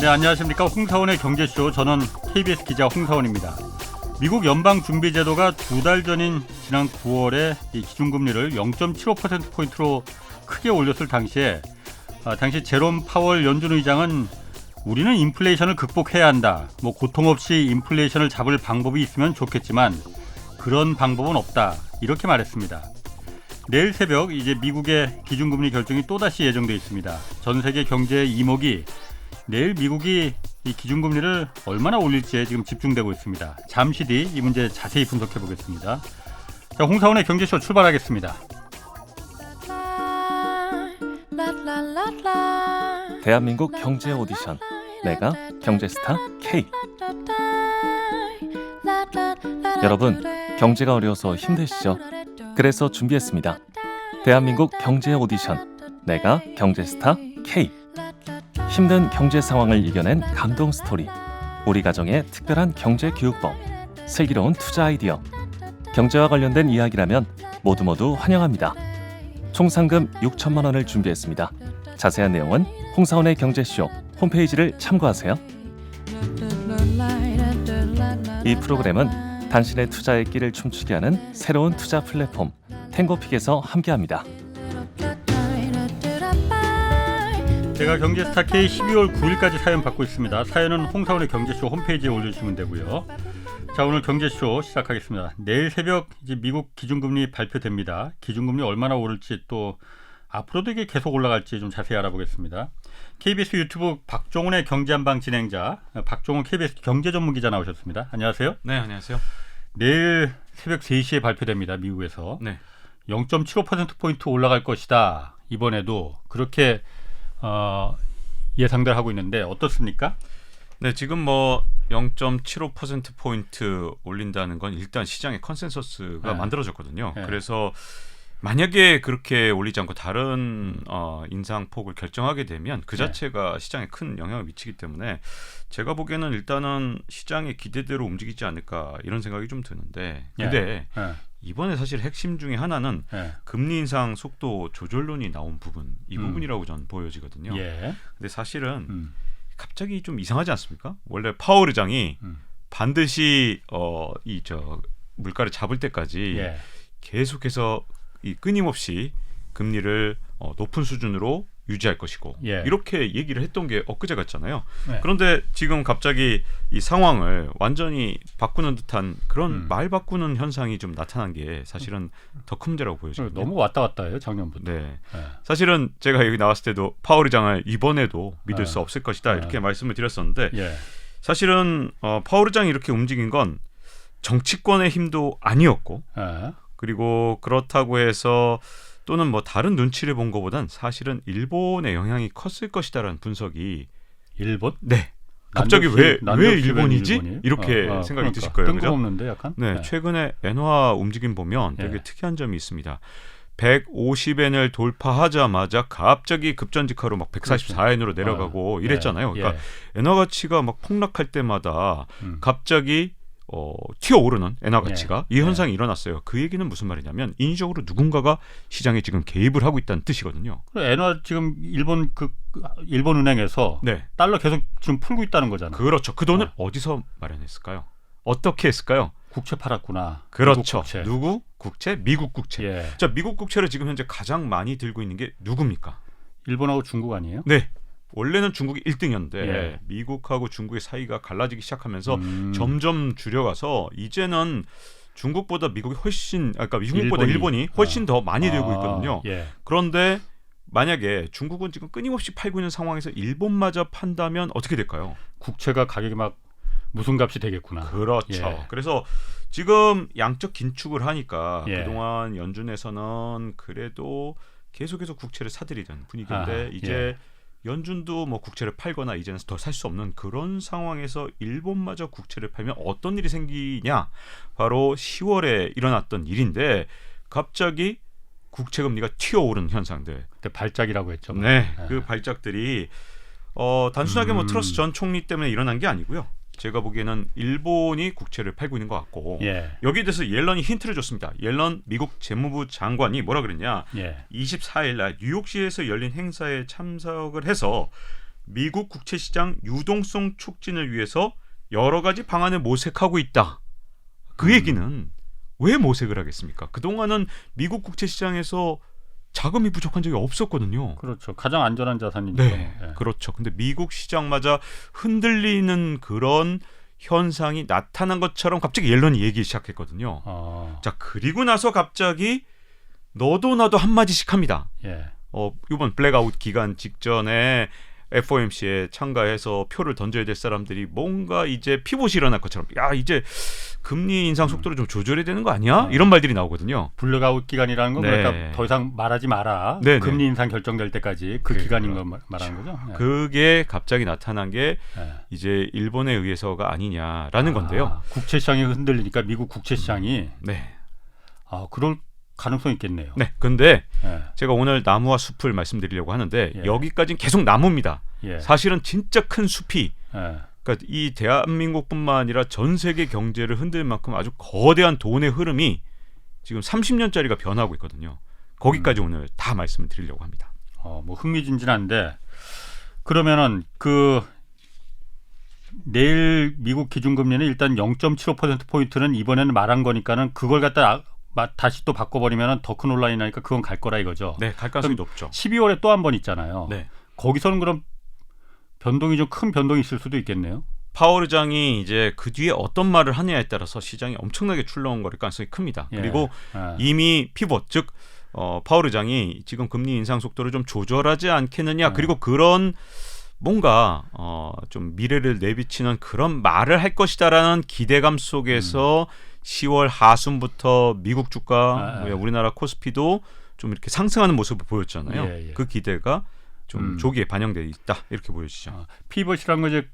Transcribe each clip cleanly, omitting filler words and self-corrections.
네, 안녕하십니까. 홍사원의 경제쇼. 저는 KBS 기자 홍사원입니다. 미국 연방준비제도가 2달 전인 지난 9월에 이 기준금리를 0.75%포인트로 크게 올렸을 당시에 당시 제롬 파월 연준 의장은 우리는 인플레이션을 극복해야 한다. 고통 없이 인플레이션을 잡을 방법이 있으면 좋겠지만 그런 방법은 없다. 이렇게 말했습니다. 내일 새벽 이제 미국의 기준금리 결정이 또다시 예정돼 있습니다. 전 세계 경제의 이목이 내일 미국이 이 기준금리를 얼마나 올릴지에 지금 집중되고 있습니다. 잠시 뒤 이 문제 자세히 분석해 보겠습니다. 자, 홍사원의 경제쇼 출발하겠습니다. 대한민국 경제 오디션 내가 경제스타 K. 여러분, 경제가 어려워서 힘드시죠? 그래서 준비했습니다. 대한민국 경제 오디션 내가 경제스타 K. 힘든 경제 상황을 이겨낸 감동 스토리, 우리 가정의 특별한 경제 교육법, 슬기로운 투자 아이디어, 경제와 관련된 이야기라면 모두 환영합니다. 총 상금 6천만 원을 준비했습니다. 자세한 내용은 홍사원의 경제쇼 홈페이지를 참고하세요. 이 프로그램은 당신의 투자의 끼를 춤추게 하는 새로운 투자 플랫폼 탱고픽에서 함께합니다. 제가 경제스타 K 12월 9일까지 사연 받고 있습니다. 사연은 홍사원의 경제쇼 홈페이지에 올려주시면 되고요. 자, 오늘 경제쇼 시작하겠습니다. 내일 새벽 이제 미국 기준금리 발표됩니다. 기준금리 얼마나 오를지 또 앞으로도 이게 계속 올라갈지 좀 자세히 알아보겠습니다. KBS 유튜브 박종훈의 경제한방 진행자 박종훈 KBS 경제전문기자 나오셨습니다. 안녕하세요. 네, 안녕하세요. 내일 새벽 3시에 발표됩니다. 미국에서. 네. 0.75%포인트 올라갈 것이다. 이번에도 그렇게 예상들 하고 있는데 어떻습니까? 네, 지금 0.75%포인트 올린다는 건 일단 시장의 컨센서스가 만들어졌거든요. 네. 그래서 만약에 그렇게 올리지 않고 다른 인상폭을 결정하게 되면 그 자체가 시장에 큰 영향을 미치기 때문에 제가 보기에는 일단은 시장의 기대대로 움직이지 않을까 이런 생각이 좀 드는데 근데 이번에 사실 핵심 중에 하나는 금리 인상 속도 조절론이 나온 부분, 이 부분이라고 저는 보여지거든요. 근데 사실은 갑자기 좀 이상하지 않습니까? 원래 파월 의장이 반드시 물가를 잡을 때까지 계속해서 끊임없이 금리를 높은 수준으로 유지할 것이고 이렇게 얘기를 했던 게 엊그제 같잖아요. 그런데 지금 갑자기 이 상황을 완전히 바꾸는 듯한 그런 말 바꾸는 현상이 좀 나타난 게 사실은 더 큰 문제라고 보여집니다. 너무 왔다 갔다 해요, 작년부터. 사실은 제가 여기 나왔을 때도 파월 의장을 이번에도 믿을 수 없을 것이다 이렇게 말씀을 드렸었는데 사실은 파월 의장이 이렇게 움직인 건 정치권의 힘도 아니었고 그리고 그렇다고 해서 또는 다른 눈치를 본 것보단 사실은 일본의 영향이 컸을 것이다라는 분석이 일본? 네. 갑자기 왜 일본이지? 이렇게 생각이 드실 거예요. 뜬금없는데 약간? 네. 최근에 엔화 움직임 보면 되게 특이한 점이 있습니다. 150엔을 돌파하자마자 갑자기 급전직하로 144엔으로 내려가고 이랬잖아요. 그러니까 엔화 가치가 폭락할 때마다 갑자기 튀어오르는 엔화 가치가 이 현상이 일어났어요. 그 얘기는 무슨 말이냐면 인위적으로 누군가가 시장에 지금 개입을 하고 있다는 뜻이거든요. 엔화 지금 일본 은행에서 달러 계속 지금 풀고 있다는 거잖아요. 그렇죠. 그 돈을 어디서 마련했을까요? 어떻게 했을까요? 국채 팔았구나. 그렇죠. 국채. 누구? 국채? 미국 국채. 자, 미국 국채를 지금 현재 가장 많이 들고 있는 게 누굽니까? 일본하고 중국 아니에요? 네. 원래는 중국이 1등이었는데 미국하고 중국의 사이가 갈라지기 시작하면서 점점 줄여가서 이제는 중국보다 미국이 중국보다 일본이 훨씬 더 많이 들고 있거든요. 그런데 만약에 중국은 지금 끊임없이 팔고 있는 상황에서 일본마저 판다면 어떻게 될까요? 국채가 가격이 무슨 값이 되겠구나. 그렇죠. 그래서 지금 양적 긴축을 하니까 그동안 연준에서는 그래도 계속해서 국채를 사들이던 분위기인데 이제 연준도 국채를 팔거나 이제는 더 살 수 없는 그런 상황에서 일본마저 국채를 팔면 어떤 일이 생기냐? 바로 10월에 일어났던 일인데 갑자기 국채 금리가 튀어오른 현상들. 그때 발작이라고 했죠. 그 발작들이 단순하게 트러스 전 총리 때문에 일어난 게 아니고요. 제가 보기에는 일본이 국채를 팔고 있는 것 같고 여기에 대해서 옐런이 힌트를 줬습니다. 옐런 미국 재무부 장관이 뭐라 그랬냐. 24일 날 뉴욕시에서 열린 행사에 참석을 해서 미국 국채 시장 유동성 촉진을 위해서 여러 가지 방안을 모색하고 있다. 그 얘기는 왜 모색을 하겠습니까? 그동안은 미국 국채 시장에서 자금이 부족한 적이 없었거든요. 그렇죠. 가장 안전한 자산이니까. 네, 그렇죠. 근데 미국 시장마저 흔들리는 그런 현상이 나타난 것처럼 갑자기 옐런이 얘기 시작했거든요. 자, 그리고 나서 갑자기 너도 나도 한마디씩 합니다. 예. 이번 블랙아웃 기간 직전에 FOMC에 참가해서 표를 던져야 될 사람들이 뭔가 이제 피봇이 일어날 것처럼 야 이제 금리 인상 속도를 좀 조절해야 되는 거 아니야? 이런 말들이 나오거든요. 블랙아웃 기간이라는 건 네. 그러니까 더 이상 말하지 마라. 네, 금리 인상 결정될 때까지 그 기간인 걸 말하는 거죠. 네. 그게 갑자기 나타난 게 네. 이제 일본에 의해서가 아니냐라는 건데요. 국채 시장이 흔들리니까 미국 국채 시장이 네. 그럴 가능성이 있겠네요. 네. 근데 예. 제가 오늘 나무와 숲을 말씀드리려고 하는데 예. 여기까지는 계속 나무입니다. 예. 사실은 진짜 큰 숲이 예. 그러니까 이 대한민국뿐만 아니라 전 세계 경제를 흔들 만큼 아주 거대한 돈의 흐름이 지금 30년짜리가 변하고 있거든요. 거기까지 오늘 다 말씀을 드리려고 합니다. 뭐 흥미진진한데 그러면은 내일 미국 기준금리는 일단 0.75% 포인트는 이번에는 말한 거니까는 그걸 갖다 다시 또 바꿔버리면 더 큰 온라인 하니까 그건 갈 거라 이거죠. 네, 갈 가능성이 높죠. 12월에 또 한 번 있잖아요. 네. 거기서는 그럼 변동이 좀 큰 변동이 있을 수도 있겠네요. 파월 의장이 이제 그 뒤에 어떤 말을 하느냐에 따라서 시장이 엄청나게 출렁거릴 가능성이 큽니다. 예. 그리고 예. 이미 피봇 즉 파월 의장이 지금 금리 인상 속도를 좀 조절하지 않겠느냐 그리고 그런 뭔가 좀 미래를 내비치는 그런 말을 할 것이다라는 기대감 속에서 10월 하순부터 미국 주가 우리나라 코스피도 좀 이렇게 상승하는 모습을 보였잖아요. 예, 예. 그 기대가 좀 조기에 반영돼 있다 이렇게 보여지죠. 피벗이란 건 이제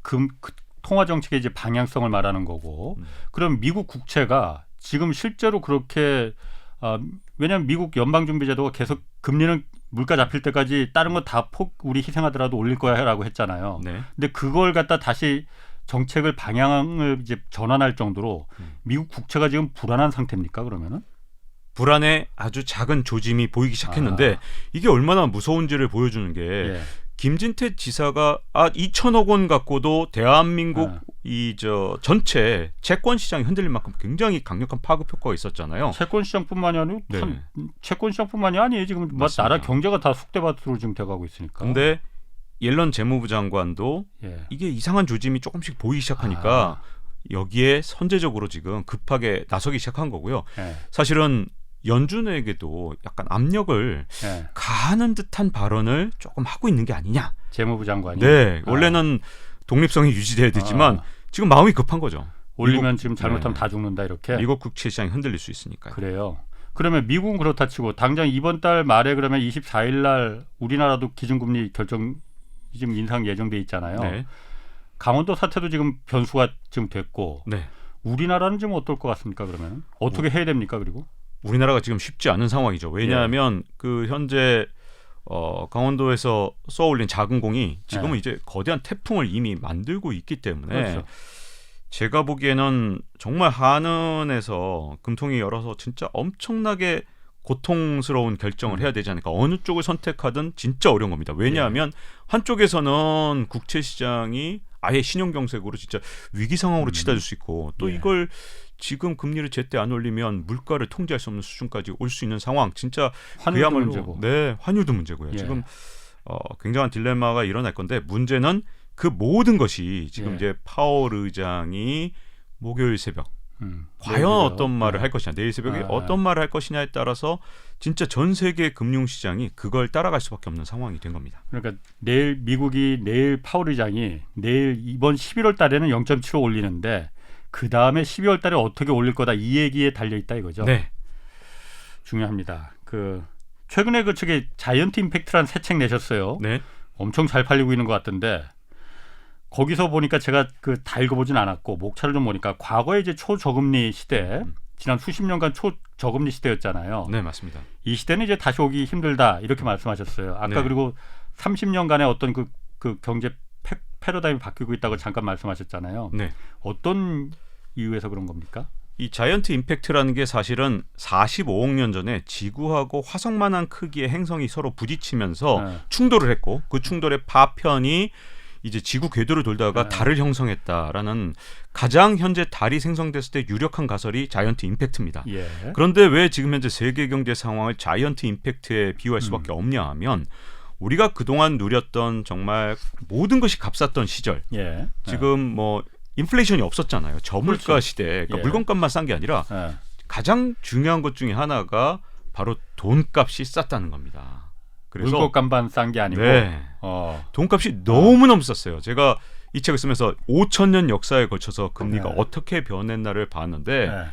통화 정책의 이제 방향성을 말하는 거고, 그럼 미국 국채가 지금 실제로 그렇게 왜냐하면 미국 연방준비제도가 계속 금리는 물가 잡힐 때까지 다른 거 다 우리 희생하더라도 올릴 거야라고 했잖아요. 네. 근데 그걸 갖다 다시 정책을 방향을 이제 전환할 정도로 미국 국채가 지금 불안한 상태입니까? 그러면은? 불안의 아주 작은 조짐이 보이기 시작했는데 이게 얼마나 무서운지를 보여주는 게 예. 김진태 지사가 2천억 원 갖고도 대한민국 전체 채권 시장이 흔들릴 만큼 굉장히 강력한 파급 효과가 있었잖아요. 채권 시장뿐만이 아니고 채권 시장뿐만이 아니에요. 지금 나라 경제가 다 숙대밭으로 지금 돼가고 있으니까. 근데 옐런 재무부 장관도 이게 이상한 조짐이 조금씩 보이기 시작하니까 여기에 선제적으로 지금 급하게 나서기 시작한 거고요. 사실은 연준에게도 약간 압력을 가하는 듯한 발언을 조금 하고 있는 게 아니냐. 재무부 장관이. 네, 원래는 독립성이 유지돼야 되지만 지금 마음이 급한 거죠. 올리면 지금 잘못하면 다 죽는다 이렇게. 미국 국채 시장이 흔들릴 수 있으니까요. 그래요. 그러면 미국은 그렇다 치고 당장 이번 달 말에 그러면 24일 날 우리나라도 기준금리 결정 지금 인상 예정돼 있잖아요. 네. 강원도 사태도 지금 변수가 지금 됐고 네. 우리나라는 지금 어떨 것 같습니까? 그러면 어떻게 해야 됩니까? 그리고 우리나라가 지금 쉽지 않은 상황이죠. 왜냐하면 그 현재 강원도에서 쏘아올린 작은 공이 지금은 이제 거대한 태풍을 이미 만들고 있기 때문에 그렇죠. 제가 보기에는 정말 한은에서 금통이 열어서 진짜 엄청나게 고통스러운 결정을 해야 되지 않을까. 어느 쪽을 선택하든 진짜 어려운 겁니다. 왜냐하면 한쪽에서는 국채 시장이 아예 신용경색으로 진짜 위기 상황으로 치닫을 수 있고 또 이걸 지금 금리를 제때 안 올리면 물가를 통제할 수 없는 수준까지 올 수 있는 상황. 진짜 환율도 문제고. 네, 환율도 문제고요. 지금 굉장한 딜레마가 일어날 건데 문제는 그 모든 것이 지금 이제 파월 의장이 목요일 새벽 과연 어떤 말을 할 것이냐, 내일 새벽에 어떤 말을 할 것이냐에 따라서 진짜 전 세계 금융시장이 그걸 따라갈 수밖에 없는 상황이 된 겁니다. 그러니까 내일 파월 의장이 내일 이번 11월 달에는 0.75 올리는데 그 다음에 12월 달에 어떻게 올릴 거다 이 얘기에 달려 있다 이거죠. 네, 중요합니다. 최근에 그 책에 자이언트 임팩트라는 새 책 내셨어요. 네, 엄청 잘 팔리고 있는 것 같던데 거기서 보니까 제가 다 읽어보진 않았고 목차를 좀 보니까 과거에 이제 초저금리 시대 지난 수십 년간 초저금리 시대였잖아요. 네, 맞습니다. 이 시대는 이제 다시 오기 힘들다 이렇게 말씀하셨어요. 아까 네. 그리고 30년간의 어떤 그 경제 패러다임이 바뀌고 있다고 잠깐 말씀하셨잖아요. 네. 어떤 이유에서 그런 겁니까? 이 자이언트 임팩트라는 게 사실은 45억 년 전에 지구하고 화성만한 크기의 행성이 서로 부딪히면서 충돌을 했고 그 충돌의 파편이 이제 지구 궤도를 돌다가 네. 달을 형성했다라는 가장 현재 달이 생성됐을 때 유력한 가설이 자이언트 임팩트입니다. 예. 그런데 왜 지금 현재 세계 경제 상황을 자이언트 임팩트에 비유할 수밖에 없냐 하면 우리가 그동안 누렸던 정말 모든 것이 값쌌던 시절 예. 지금 뭐 인플레이션이 없었잖아요. 저물가 그렇죠. 시대. 그러니까 예. 물건값만 싼 게 아니라 예. 가장 중요한 것 중에 하나가 바로 돈값이 쌌다는 겁니다. 그래서 물고값만 싼 게 아니고 네. 돈값이 너무너무 쌌어요. 제가 이 책을 쓰면서 5,000년 역사에 걸쳐서 금리가 네. 어떻게 변했나를 봤는데 예.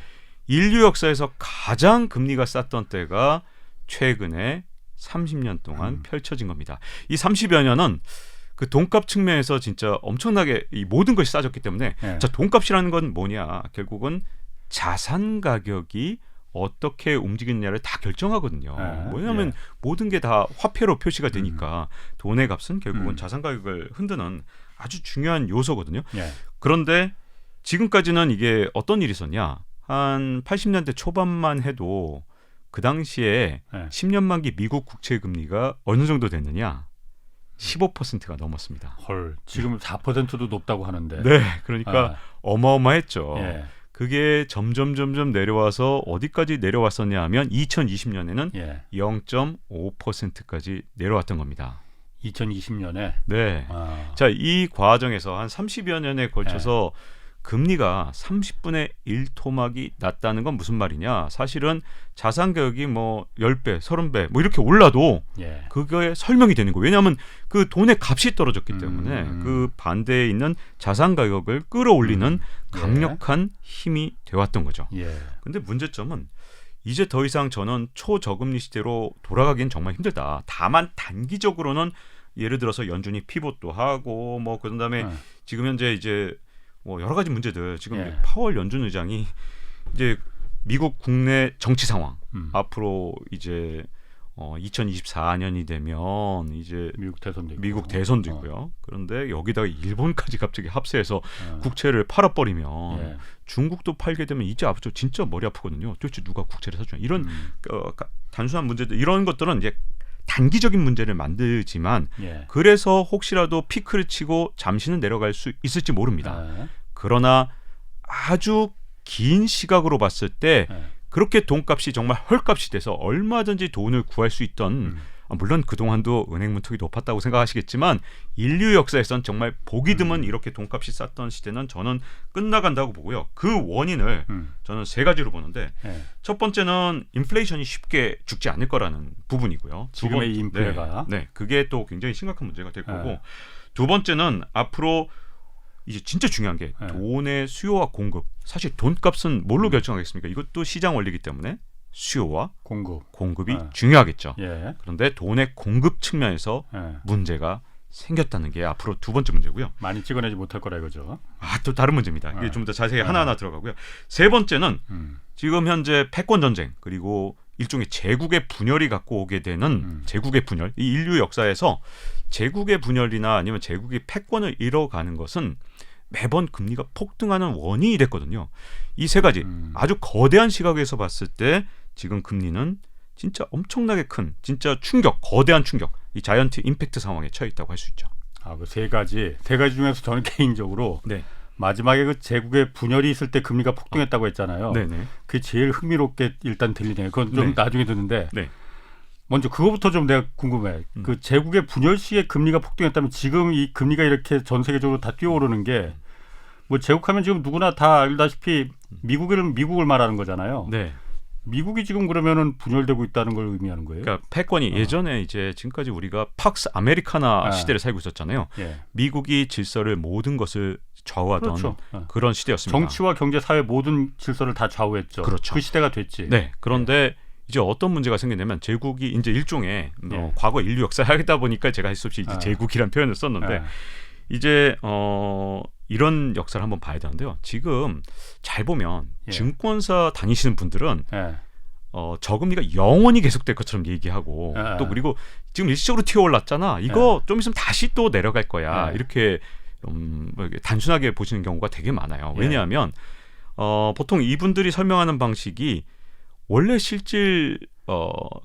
인류 역사에서 가장 금리가 쌌던 때가 최근에 30년 동안 펼쳐진 겁니다. 이 30여 년은 그 돈값 측면에서 진짜 엄청나게 이 모든 것이 싸졌기 때문에 예. 자, 돈값이라는 건 뭐냐? 결국은 자산 가격이 어떻게 움직이느냐를 다 결정하거든요. 예. 왜냐하면 예. 모든 게 다 화폐로 표시가 되니까 돈의 값은 결국은 음. 자산 가격을 흔드는 아주 중요한 요소거든요. 예. 그런데 지금까지는 이게 어떤 일이 있었냐? 한 80년대 초반만 해도 그 당시에 예. 10년 만기 미국 국채 금리가 어느 정도 됐느냐? 15%가 넘었습니다. 헐, 지금 4%도 높다고 하는데. 네, 그러니까 어마어마했죠. 예. 그게 점점 내려와서 어디까지 내려왔었냐 하면 2020년에는 예. 0.5%까지 내려왔던 겁니다. 2020년에 네. 아. 자, 이 과정에서 한 30여 년에 걸쳐서 금리가 30분의 1 토막이 났다는 건 무슨 말이냐? 사실은 자산 가격이 뭐 10배, 30배 뭐 이렇게 올라도 예. 그거에 설명이 되는 거예요. 왜냐하면 그 돈의 값이 떨어졌기 때문에 그 반대에 있는 자산 가격을 끌어올리는 강력한 힘이 되어왔던 거죠. 예. 근데 문제점은 이제 더 이상 저는 초저금리 시대로 돌아가기엔 정말 힘들다. 다만 단기적으로는 예를 들어서 연준이 피봇도 하고 뭐 그다음에 지금 현재 이제 뭐 여러 가지 문제들 지금 예. 파월 연준 의장이 이제 미국 국내 정치 상황 앞으로 이제 2024년이 되면 이제 미국 대선도 있고. 있고요. 그런데 여기다가 일본까지 갑자기 합세해서 국채를 팔아버리면 예. 중국도 팔게 되면 이제 앞으로 진짜 머리 아프거든요. 도대체 누가 국채를 사주냐 이런 단순한 문제들 이런 것들은 이제 단기적인 문제를 만들지만 예. 그래서 혹시라도 피크를 치고 잠시는 내려갈 수 있을지 모릅니다. 예. 그러나 아주 긴 시각으로 봤을 때 예. 그렇게 돈값이 정말 헐값이 돼서 얼마든지 돈을 구할 수 있던 물론 그동안도 은행 문턱이 높았다고 생각하시겠지만 인류 역사에선 정말 보기 드문 이렇게 돈값이 쌌던 시대는 저는 끝나간다고 보고요. 그 원인을 저는 세 가지로 보는데 예. 첫 번째는 인플레이션이 쉽게 죽지 않을 거라는 부분이고요. 지금의 인플레가 네, 그게 또 굉장히 심각한 문제가 될 거고 예. 두 번째는 앞으로 이제 진짜 중요한 게 돈의 수요와 공급. 사실 돈값은 뭘로 결정하겠습니까? 이것도 시장 원리이기 때문에 수요와 공급이 중요하겠죠. 예. 그런데 돈의 공급 측면에서 문제가 생겼다는 게 앞으로 두 번째 문제고요. 많이 찍어내지 못할 거라 이거죠. 또 다른 문제입니다. 이게 좀 더 자세히 하나하나 들어가고요. 세 번째는 지금 현재 패권 전쟁 그리고 일종의 제국의 분열이 갖고 오게 되는 제국의 분열. 이 인류 역사에서 제국의 분열이나 아니면 제국이 패권을 잃어가는 것은 매번 금리가 폭등하는 원인이 됐거든요. 이 세 가지 아주 거대한 시각에서 봤을 때 지금 금리는 진짜 엄청나게 큰 진짜 충격, 거대한 충격, 이 자이언트 임팩트 상황에 처해 있다고 할 수 있죠. 그 세 가지 중에서 저는 개인적으로 네. 마지막에 그 제국의 분열이 있을 때 금리가 폭등했다고 했잖아요. 네네. 그게 제일 흥미롭게 일단 들리네요. 그건 좀 네. 나중에 듣는데 네. 먼저 그거부터 좀 내가 궁금해. 그 제국의 분열 시에 금리가 폭등했다면 지금 이 금리가 이렇게 전 세계적으로 다 뛰어오르는 게 뭐 제국하면 지금 누구나 다 알다시피 미국을 말하는 거잖아요. 네. 미국이 지금 그러면은 분열되고 있다는 걸 의미하는 거예요. 그러니까 패권이 예전에 이제 지금까지 우리가 팍스 아메리카나 시대를 살고 있었잖아요. 예. 미국이 질서를 모든 것을 좌우하던 그렇죠. 그런 시대였습니다. 정치와 경제, 사회 모든 질서를 다 좌우했죠. 그렇죠. 그 시대가 됐지. 네. 그런데 이제 어떤 문제가 생기냐면 제국이 이제 일종의 과거 인류 역사를 하다 보니까 제가 할 수 없이 이제 제국이란 표현을 썼는데 이제 이런 역사를 한번 봐야 되는데요. 지금 잘 보면 증권사 다니시는 분들은 저금리가 영원히 계속될 것처럼 얘기하고 또 그리고 지금 일시적으로 튀어올랐잖아. 이거 좀 있으면 다시 또 내려갈 거야. 이렇게 단순하게 보시는 경우가 되게 많아요. 왜냐하면 보통 이분들이 설명하는 방식이 원래 실질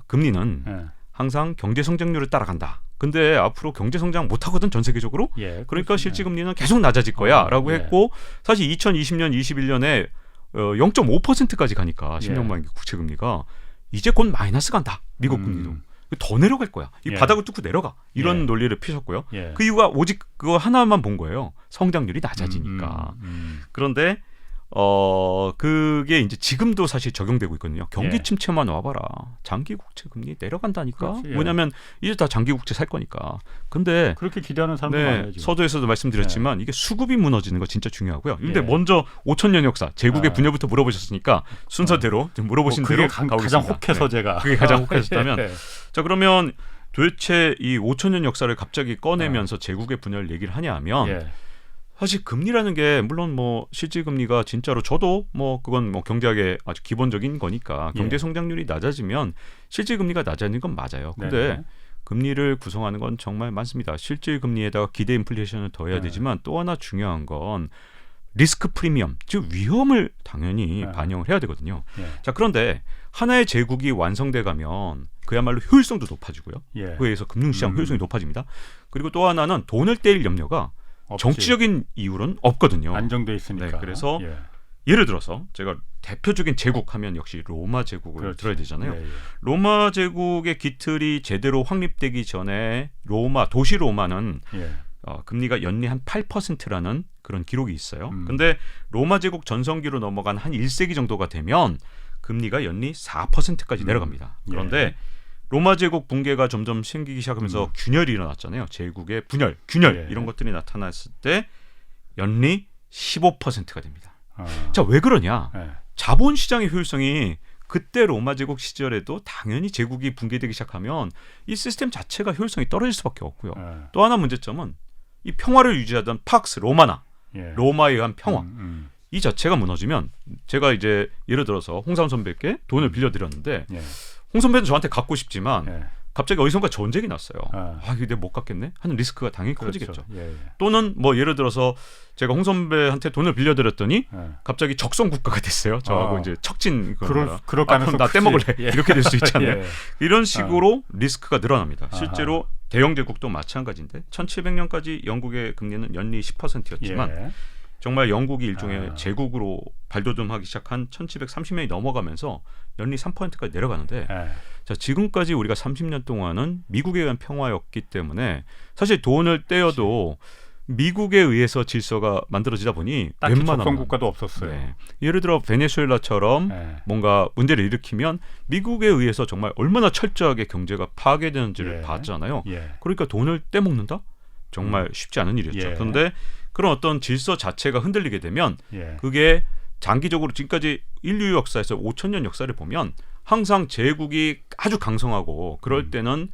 금리는 항상 경제 성장률을 따라간다. 근데 앞으로 경제 성장 못 하거든 전 세계적으로. 예, 그러니까 실질 금리는 계속 낮아질 거야라고 예. 했고 사실 2020년, 21년에 0.5%까지 가니까 10년 만기 국채 금리가 이제 곧 마이너스 간다. 미국 금리도. 더 내려갈 거야. 이 예. 바닥을 뚫고 내려가. 이런 예. 논리를 피셨고요. 예. 그 이유가 오직 그거 하나만 본 거예요. 성장률이 낮아지니까. 그런데 그게 이제 지금도 사실 적용되고 있거든요. 경기 예. 침체만 와봐라. 장기 국채 금리 내려간다니까. 그렇지, 예. 뭐냐면 이제 다 장기 국채 살 거니까. 근데 그렇게 기대하는 사람도 네, 많아요. 지금. 서두에서도 말씀드렸지만 이게 수급이 무너지는 거 진짜 중요하고요. 근데 예. 먼저 5,000년 역사, 제국의 아. 분열부터 물어보셨으니까 순서대로 좀 물어보신 그게 대로 가장 가보겠습니다. 혹해서 네. 제가 그게 가장 혹하셨다면 예. 자 그러면 도대체 이 5,000년 역사를 갑자기 꺼내면서 제국의 분열 얘기를 하냐 하면 예. 사실 금리라는 게 물론 뭐 실질 금리가 진짜로 저도 뭐 그건 뭐 경제학의 아주 기본적인 거니까 경제 예. 성장률이 낮아지면 실질 금리가 낮아지는 건 맞아요. 근데 네네. 금리를 구성하는 건 정말 많습니다. 실질 금리에다가 기대 인플레이션을 더해야 네. 되지만 또 하나 중요한 건 리스크 프리미엄, 즉 위험을 당연히 네. 반영을 해야 되거든요. 예. 자 그런데 하나의 제국이 완성돼 가면 그야말로 효율성도 높아지고요. 예. 그에 의해서 금융시장 효율성이 높아집니다. 그리고 또 하나는 돈을 떼일 염려가 없지. 정치적인 이유는 없거든요. 안정돼 있으니까. 네, 그래서 예. 예를 들어서 제가 대표적인 제국 하면 역시 로마 제국을 그렇지. 들어야 되잖아요. 예, 예. 로마 제국의 기틀이 제대로 확립되기 전에 도시 로마는 예. 금리가 연리 한 8%라는 그런 기록이 있어요. 음. 근데 로마 제국 전성기로 넘어간 한 1세기 정도가 되면 금리가 연리 4%까지 내려갑니다. 그런데 예. 로마 제국 붕괴가 점점 생기기 시작하면서 균열이 일어났잖아요. 제국의 균열 예. 이런 것들이 나타났을 때 연리 15%가 됩니다. 자, 자, 왜 그러냐? 예. 자본 시장의 효율성이 그때 로마 제국 시절에도 당연히 제국이 붕괴되기 시작하면 이 시스템 자체가 효율성이 떨어질 수밖에 없고요. 예. 또 하나 문제점은 이 평화를 유지하던 팍스 로마나 예. 로마에 의한 평화 음. 이 자체가 무너지면 제가 이제 예를 들어서 홍사원 선배께 돈을 빌려드렸는데 예. 홍 선배는 저한테 갖고 싶지만 예. 갑자기 어디선가 전쟁이 났어요. 아. 이거 내가 못 갚겠네 하는 리스크가 당연히 그렇죠. 커지겠죠. 예. 예. 또는 뭐 예를 들어서 제가 홍 선배한테 돈을 빌려드렸더니 예. 갑자기 적성 국가가 됐어요. 저하고 아. 이제 척진 그럴 그럼 가능성 나 크지. 떼먹을래 예. 이렇게 될 수 있잖아요. 예. 이런 식으로 리스크가 늘어납니다. 아하. 실제로 대영 제국도 마찬가지인데 1700년까지 영국의 금리는 연리 10%였지만 예. 정말 영국이 일종의 아. 제국으로 발돋움하기 시작한 1730년이 넘어가면서 연리 3%까지 내려가는데 예. 자 지금까지 우리가 30년 동안은 미국에 의한 평화였기 때문에 사실 돈을 떼어도 미국에 의해서 질서가 만들어지다 보니 딱히 웬만하면 적성 국가도 없었어요. 네. 예를 들어 베네수엘라처럼 예. 뭔가 문제를 일으키면 미국에 의해서 정말 얼마나 철저하게 경제가 파괴되는지를 예. 봤잖아요. 예. 그러니까 돈을 떼먹는다? 정말 쉽지 않은 일이었죠. 예. 그런데 그런 어떤 질서 자체가 흔들리게 되면 예. 그게 장기적으로 지금까지 인류 역사에서 5,000년 역사를 보면 항상 제국이 아주 강성하고 그럴 때는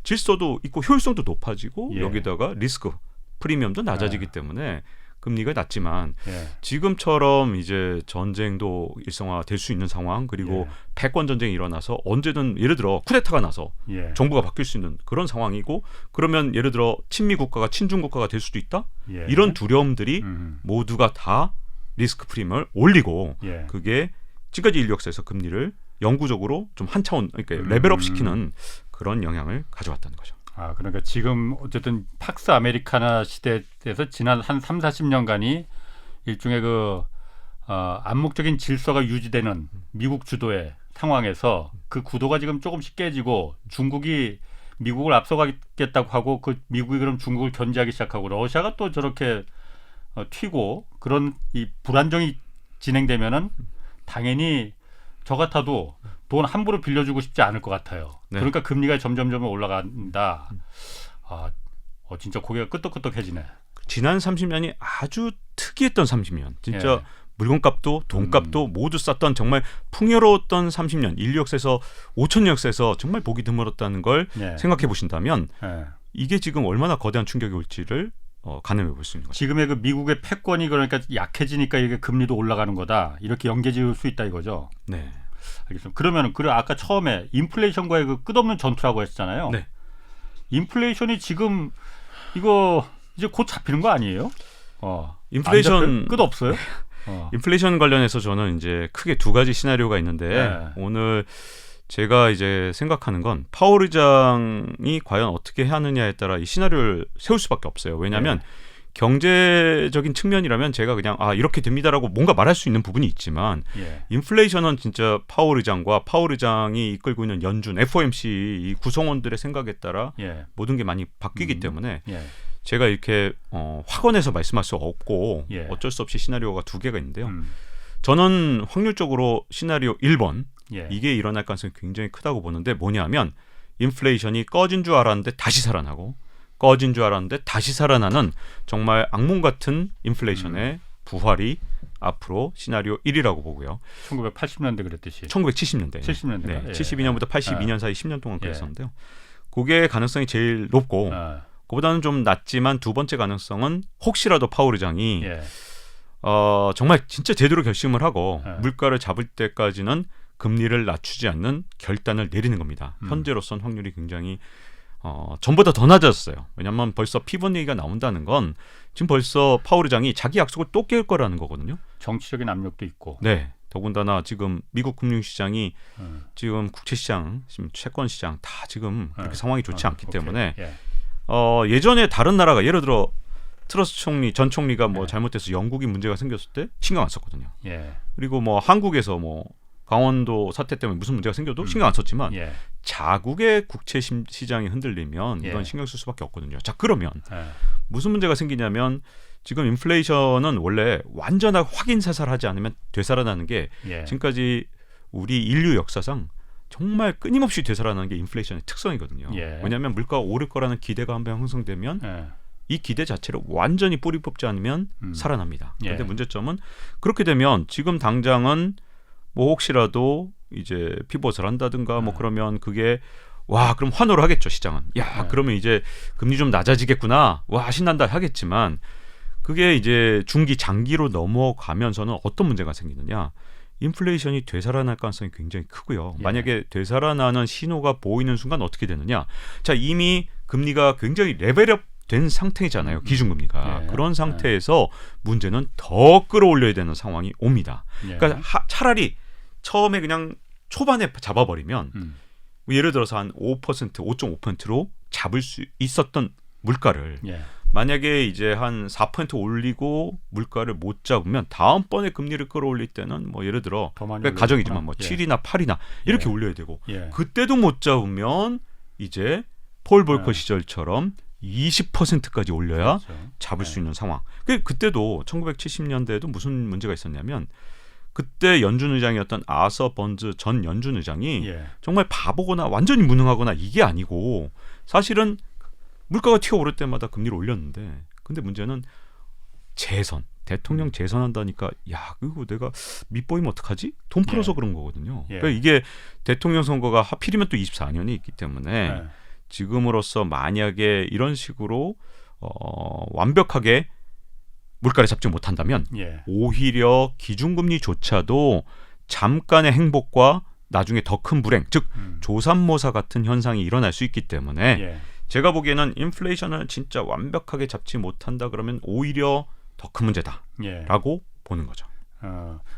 질서도 있고 효율성도 높아지고 예. 여기다가 리스크 프리미엄도 낮아지기 때문에 금리가 낮지만 예. 지금처럼 이제 전쟁도 일상화될 수 있는 상황 그리고 예. 패권 전쟁이 일어나서 언제든 예를 들어 쿠데타가 나서 예. 정부가 바뀔 수 있는 그런 상황이고 그러면 예를 들어 친미 국가가 친중 국가가 될 수도 있다 예. 이런 두려움들이 음. 모두가 다 리스크 프리미엄을 올리고 예. 그게 지금까지 인류 역사에서 금리를 영구적으로 좀 한 차원 그러니까 레벨업 시키는 그런 영향을 가져왔다는 거죠. 아, 그러니까 지금 어쨌든 팍스 아메리카나 시대에서 지난 한 3, 40년간이 일종의 그 암묵적인 질서가 유지되는 미국 주도의 상황에서 그 구도가 지금 조금씩 깨지고 중국이 미국을 앞서가겠다고 하고 그 미국이 그럼 중국을 견제하기 시작하고 러시아가 또 저렇게 튀고 그런 이 불안정이 진행되면은 당연히 저 같아도 돈 함부로 빌려주고 싶지 않을 것 같아요. 네. 그러니까 금리가 점점 올라간다. 진짜 고개가 끄덕끄덕해지네. 지난 30년이 아주 특이했던 30년. 진짜 예. 물건값도 돈값도 모두 쌌던 정말 풍요로웠던 30년. 인류 역사에서 5천 역사에서 정말 보기 드물었다는 걸 예. 생각해 보신다면 예. 이게 지금 얼마나 거대한 충격이 올지를 가늠해 볼 수 있는 거죠. 지금의 그 미국의 패권이 그러니까 약해지니까 이게 금리도 올라가는 거다. 이렇게 연계지을 수 있다 이거죠. 네. 알겠습니다. 그러면은 아까 처음에 인플레이션과의 그 끝없는 전투라고 했잖아요. 네. 인플레이션이 지금 이거 이제 곧 잡히는 거 아니에요? 인플레이션 끝 없어요? 인플레이션 관련해서 저는 이제 크게 두 가지 시나리오가 있는데 네. 오늘 제가 이제 생각하는 건 파월 의장이 과연 어떻게 하느냐에 따라 이 시나리오를 세울 수밖에 없어요. 왜냐하면 경제적인 측면이라면 제가 그냥 이렇게 됩니다라고 뭔가 말할 수 있는 부분이 있지만 인플레이션은 진짜 파월 의장과 파월 의장이 이끌고 있는 연준, FOMC 이 구성원들의 생각에 따라 모든 게 많이 바뀌기 때문에 제가 이렇게 확언해서 말씀할 수 없고 어쩔 수 없이 시나리오가 두 개가 있는데요. 저는 확률적으로 시나리오 1번 이게 일어날 가능성이 굉장히 크다고 보는데 뭐냐면 인플레이션이 꺼진 줄 알았는데 다시 살아나고 꺼진 줄 알았는데 다시 살아나는 정말 악몽 같은 인플레이션의 부활이 앞으로 시나리오 1이라고 보고요. 1980년대 그랬듯이. 1970년대. 70년대. 네, 72년부터 82년 사이 10년 동안 그랬었는데요. 그게 가능성이 제일 높고 그보다는 좀 낮지만 두 번째 가능성은 혹시라도 파월 의장이 정말 진짜 제대로 결심을 하고 물가를 잡을 때까지는 금리를 낮추지 않는 결단을 내리는 겁니다. 현재로선 확률이 굉장히 전보다 더 낮았어요. 왜냐하면 벌써 피벗 얘기가 나온다는 건 지금 벌써 파월 의장이 자기 약속을 또 깰 거라는 거거든요. 정치적인 압력도 있고. 네. 더군다나 지금 미국 금융시장이 지금 국채시장, 지금 채권시장 다 지금 그렇게 상황이 좋지 않기 때문에 예전에 다른 나라가 예를 들어 트러스 총리, 전 총리가 뭐 잘못돼서 영국이 문제가 생겼을 때 신경 안 썼거든요. 그리고 뭐 한국에서 뭐 강원도 사태 때문에 무슨 문제가 생겨도 신경 안 썼지만 자국의 국채 시장이 흔들리면 이건 신경 쓸 수밖에 없거든요. 자, 그러면 무슨 문제가 생기냐면 지금 인플레이션은 원래 완전하게 확인사살하지 않으면 되살아나는 게 지금까지 우리 인류 역사상 정말 끊임없이 되살아나는 게 인플레이션의 특성이거든요. 왜냐하면 물가가 오를 거라는 기대가 한번 형성되면 이 기대 자체를 완전히 뿌리 뽑지 않으면 살아납니다. 그런데 문제점은 그렇게 되면 지금 당장은 뭐 혹시라도 이제 피벗을 한다든가 뭐 그러면 그게 그럼 환호를 하겠죠, 시장은. 그러면 이제 금리 좀 낮아지겠구나. 신난다 하겠지만 그게 이제 중기 장기로 넘어가면서는 어떤 문제가 생기느냐? 인플레이션이 되살아날 가능성이 굉장히 크고요. 만약에 되살아나는 신호가 보이는 순간 어떻게 되느냐? 자, 이미 금리가 굉장히 레벨업 된 상태잖아요. 기준금리가. 그런 상태에서 문제는 더 끌어올려야 되는 상황이 옵니다. 그러니까 차라리 처음에 그냥 초반에 잡아버리면 예를 들어서 한 5%, 5.5%로 잡을 수 있었던 물가를 만약에 이제 한 4% 올리고 물가를 못 잡으면 다음번에 금리를 끌어올릴 때는 뭐 예를 들어 가정이지만 뭐 7이나 8이나 이렇게 올려야 되고 그때도 못 잡으면 이제 폴 볼커 시절처럼 20%까지 올려야 잡을 수 있는 상황. 그때도 1970년대에도 무슨 문제가 있었냐면 그때 연준 의장이었던 아서 번즈 전 연준 의장이 정말 바보거나 완전히 무능하거나 이게 아니고 사실은 물가가 튀어오를 때마다 금리를 올렸는데 근데 문제는 대통령 재선한다니까 그거 내가 밑보이면 어떡하지? 돈 풀어서 그런 거거든요. 그러니까 이게 대통령 선거가 하필이면 또 24년이 있기 때문에 지금으로서 만약에 이런 식으로 완벽하게 물가를 잡지 못한다면 오히려 기준금리조차도 잠깐의 행복과 나중에 더 큰 불행, 즉 조삼모사 같은 현상이 일어날 수 있기 때문에 제가 보기에는 인플레이션을 진짜 완벽하게 잡지 못한다 그러면 오히려 더 큰 문제다라고 보는 거죠.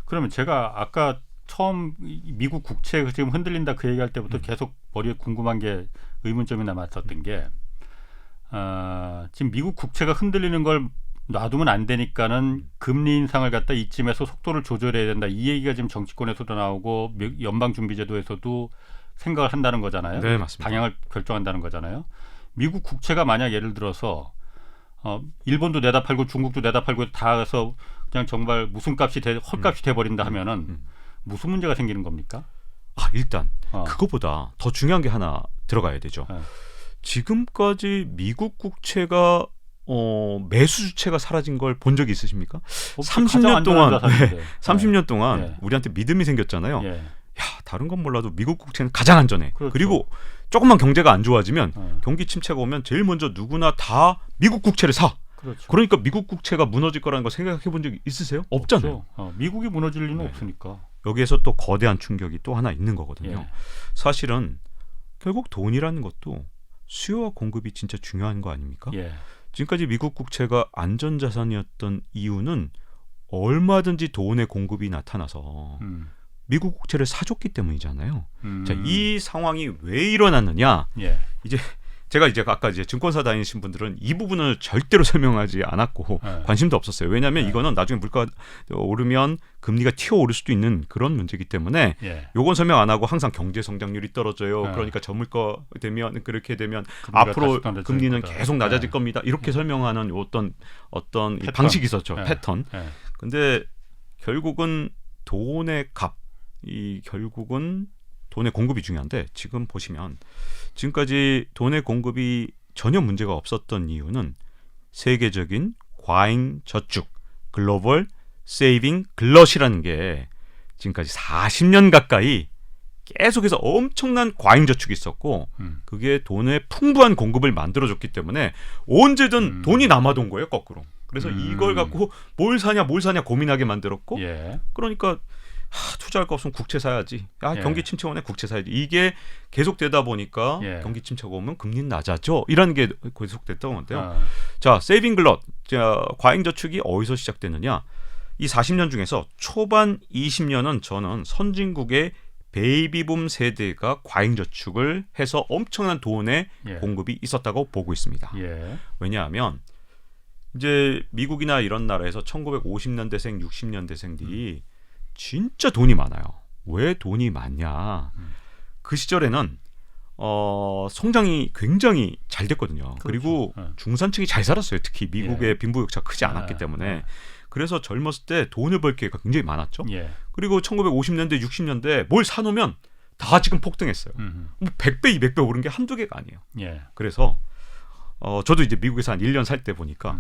그러면 제가 아까 처음 미국 국채 지금 흔들린다 그 얘기할 때부터 계속 머리에 궁금한 게 의문점이 남았었던 게 지금 미국 국채가 흔들리는 걸 놔두면 안 되니까는 금리 인상을 갖다 이쯤에서 속도를 조절해야 된다. 이 얘기가 지금 정치권에서도 나오고 연방준비제도에서도 생각을 한다는 거잖아요. 네, 맞습니다. 방향을 결정한다는 거잖아요. 미국 국채가 만약 예를 들어서 일본도 내다 팔고 중국도 내다 팔고 다 해서 그냥 정말 무슨 값이 헐값이 돼버린다 하면은 무슨 문제가 생기는 겁니까? 일단 그거보다 더 중요한 게 하나 들어가야 되죠. 지금까지 미국 국채가 매수 주체가 사라진 걸 본 적이 있으십니까? 30년 동안 30년 동안 우리한테 믿음이 생겼잖아요. 다른 건 몰라도 미국 국채는 가장 안전해. 그리고 조금만 경제가 안 좋아지면 경기 침체가 오면 제일 먼저 누구나 다 미국 국채를 사. 그러니까 미국 국채가 무너질 거라는 거 생각해 본 적 있으세요? 없잖아요. 미국이 무너질 리는 없으니까. 여기에서 또 거대한 충격이 또 하나 있는 거거든요. 사실은 결국 돈이라는 것도 수요와 공급이 진짜 중요한 거 아닙니까? 지금까지 미국 국채가 안전자산이었던 이유는 얼마든지 돈의 공급이 나타나서 미국 국채를 사줬기 때문이잖아요. 음. 자, 이 상황이 왜 일어났느냐? 예. 이제 제가 이제 아까 이제 증권사 다니신 분들은 이 부분을 절대로 설명하지 않았고 네. 관심도 없었어요. 왜냐하면 네. 이거는 나중에 물가 오르면 금리가 튀어오를 수도 있는 그런 문제이기 때문에 예. 요건 설명 안 하고 항상 경제 성장률이 떨어져요. 네. 그러니까 저물거 되면 그렇게 되면 금리가 앞으로 다시 떨어질 금리는 거다. 계속 낮아질 네. 겁니다. 이렇게 설명하는 어떤 이 패턴. 방식이 있었죠. 네. 패턴. 예. 근데 결국은 돈의 값, 이 결국은 돈의 공급이 중요한데 지금 보시면 지금까지 돈의 공급이 전혀 문제가 없었던 이유는 세계적인 과잉 저축, 글로벌 세이빙 글럿이라는 게 지금까지 40년 가까이 계속해서 엄청난 과잉 저축이 있었고 그게 돈의 풍부한 공급을 만들어줬기 때문에 언제든 돈이 남아돈 거예요, 거꾸로. 그래서 이걸 갖고 뭘 사냐 고민하게 만들었고 예. 그러니까 투자할 거 없으면 국채 사야지. 예. 경기 침체가 오네 국채 사야지. 이게 계속되다 보니까 예. 경기 침체가 오면 금리는 낮아져. 이런 게 계속됐던 건데요. 아. 자, 세이빙 글럿, 과잉 저축이 어디서 시작되느냐? 이 40년 중에서 초반 20년은 저는 선진국의 베이비붐 세대가 과잉 저축을 해서 엄청난 돈의 예. 공급이 있었다고 보고 있습니다. 예. 왜냐하면 이제 미국이나 이런 나라에서 1950년대생, 60년대생들이 진짜 돈이 많아요. 왜 돈이 많냐? 그 시절에는 성장이 굉장히 잘 됐거든요. 그리고 그렇죠. 중산층이 잘 살았어요. 특히 미국의 예. 빈부격차가 크지 않았기 예. 때문에. 예. 그래서 젊었을 때 돈을 벌 기회가 굉장히 많았죠. 예. 그리고 1950년대, 60년대 뭘 사놓으면 다 지금 폭등했어요. 뭐 100배, 200배 오른 게 한두 개가 아니에요. 예. 그래서 저도 이제 미국에서 한 1년 살 때 보니까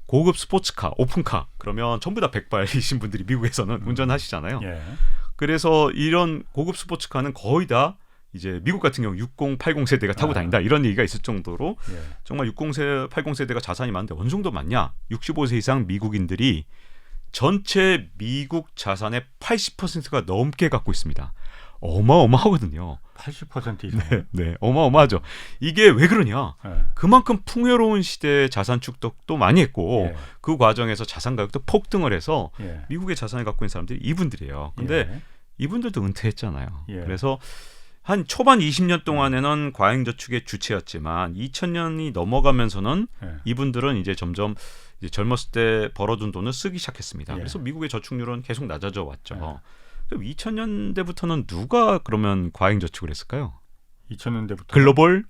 고급 스포츠카, 오픈카 그러면 전부 다 백발이신 분들이 미국에서는 운전하시잖아요. 예. 그래서 이런 고급 스포츠카는 거의 다 이제 미국 같은 경우 60, 80 세대가 타고 다닌다 이런 얘기가 있을 정도로 예. 정말 60세, 80 세대가 자산이 많은데 어느 정도 많냐? 65세 이상 미국인들이 전체 미국 자산의 80%가 넘게 갖고 있습니다. 어마어마하거든요. 80% 이상. 네, 어마어마하죠. 이게 왜 그러냐? 예. 그만큼 풍요로운 시대의 자산 축적도 많이 했고 예. 그 과정에서 자산 가격도 폭등을 해서 예. 미국의 자산을 갖고 있는 사람들이 이분들이에요. 근데 예. 이분들도 은퇴했잖아요. 예. 그래서 한 초반 20년 동안에는 과잉 저축의 주체였지만 2000년이 넘어가면서는 예. 이분들은 이제 점점 이제 젊었을 때 벌어둔 돈을 쓰기 시작했습니다. 예. 그래서 미국의 저축률은 계속 낮아져 왔죠. 예. 그럼 2000년대부터는 누가 그러면 과잉 저축을 했을까요? 2000년대부터 글로벌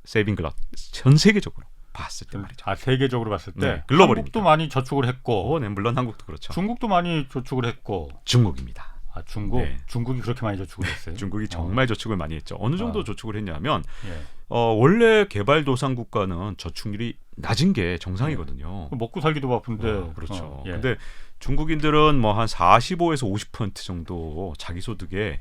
세이빙 글럿 전 세계적으로 봤을 때 말이죠. 아, 세계적으로 봤을 때 네, 글로벌이니까. 한국도 많이 저축을 했고 네, 물론 한국도 그렇죠. 중국도 많이 저축을 했고 중국입니다. 아, 중국? 네. 중국이 그렇게 많이 저축을 했어요? 중국이 정말 저축을 많이 했죠. 어느 정도 아. 저축을 했냐면 예. 원래 개발도상 국가는 저축률이 낮은 게 정상이거든요. 먹고 살기도 바쁜데. 그렇죠. 예. 근데 중국인들은 뭐 한 45에서 50% 정도 자기 소득의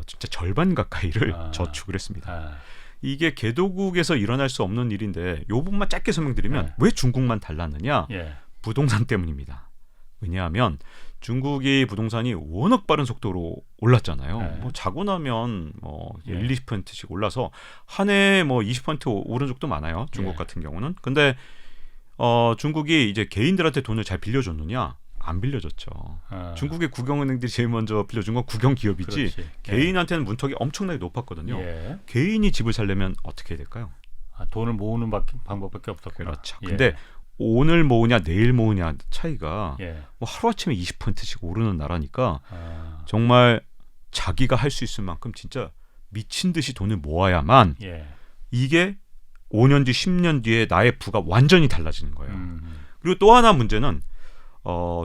진짜 절반 가까이를 아. 저축을 했습니다. 아. 이게 개도국에서 일어날 수 없는 일인데 이 부분만 짧게 설명드리면 네. 왜 중국만 달랐느냐? 예. 부동산 때문입니다. 왜냐하면 중국이 부동산이 워낙 빠른 속도로 올랐잖아요. 네. 뭐 자고 나면 뭐 예. 1, 20%씩 올라서 한 해에 뭐 20% 오른 적도 많아요. 중국 예. 같은 경우는. 근데 중국이 이제 개인들한테 돈을 잘 빌려줬느냐? 안 빌려줬죠. 아. 중국의 국영은행들이 제일 먼저 빌려준 건 국영기업이지 그렇지. 개인한테는 문턱이 엄청나게 높았거든요. 예. 개인이 집을 살려면 어떻게 해야 될까요? 아, 돈을 모으는 방법밖에 없었구나. 그렇죠. 예. 근데 오늘 모으냐 내일 모으냐 차이가 예. 뭐 하루아침에 20%씩 오르는 나라니까 아. 정말 자기가 할 수 있을 만큼 진짜 미친 듯이 돈을 모아야만 예. 이게 5년 뒤 10년 뒤에 나의 부가 완전히 달라지는 거예요. 음. 그리고 또 하나 문제는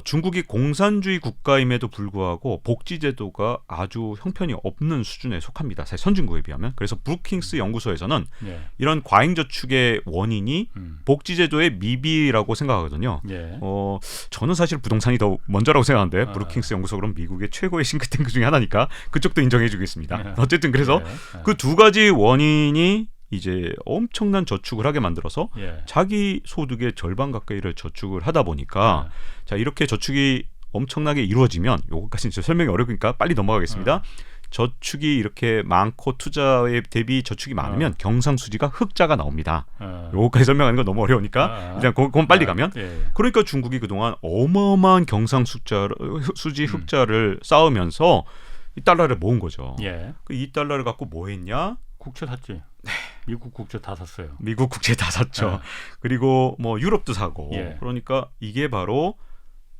중국이 공산주의 국가임에도 불구하고 복지제도가 아주 형편이 없는 수준에 속합니다. 사실 선진국에 비하면. 그래서 브루킹스 연구소에서는 예. 이런 과잉저축의 원인이 복지제도의 미비라고 생각하거든요. 예. 저는 사실 부동산이 더 먼저라고 생각하는데 아. 브루킹스 연구소 그럼 미국의 최고의 싱크탱크 중에 하나니까 그쪽도 인정해주겠습니다. 예. 어쨌든 그래서 예. 그 두 가지 원인이 이제 엄청난 저축을 하게 만들어서 예. 자기 소득의 절반 가까이를 저축을 하다 보니까 예. 자 이렇게 저축이 엄청나게 이루어지면 요것까지 이제 설명이 어려우니까 빨리 넘어가겠습니다. 저축이 이렇게 많고 투자에 대비 저축이 많으면 경상수지가 흑자가 나옵니다. 요것까지 설명하는 건 너무 어려우니까 일단 그건 빨리 가면 예. 그러니까 중국이 그동안 어마어마한 경상수지 흑자를 쌓으면서 이 달러를 모은 거죠. 예. 이 달러를 갖고 뭐 했냐? 국채 샀지. 미국 국채 다 샀어요. 미국 국채 다 샀죠. 예. 그리고 뭐 유럽도 사고. 예. 그러니까 이게 바로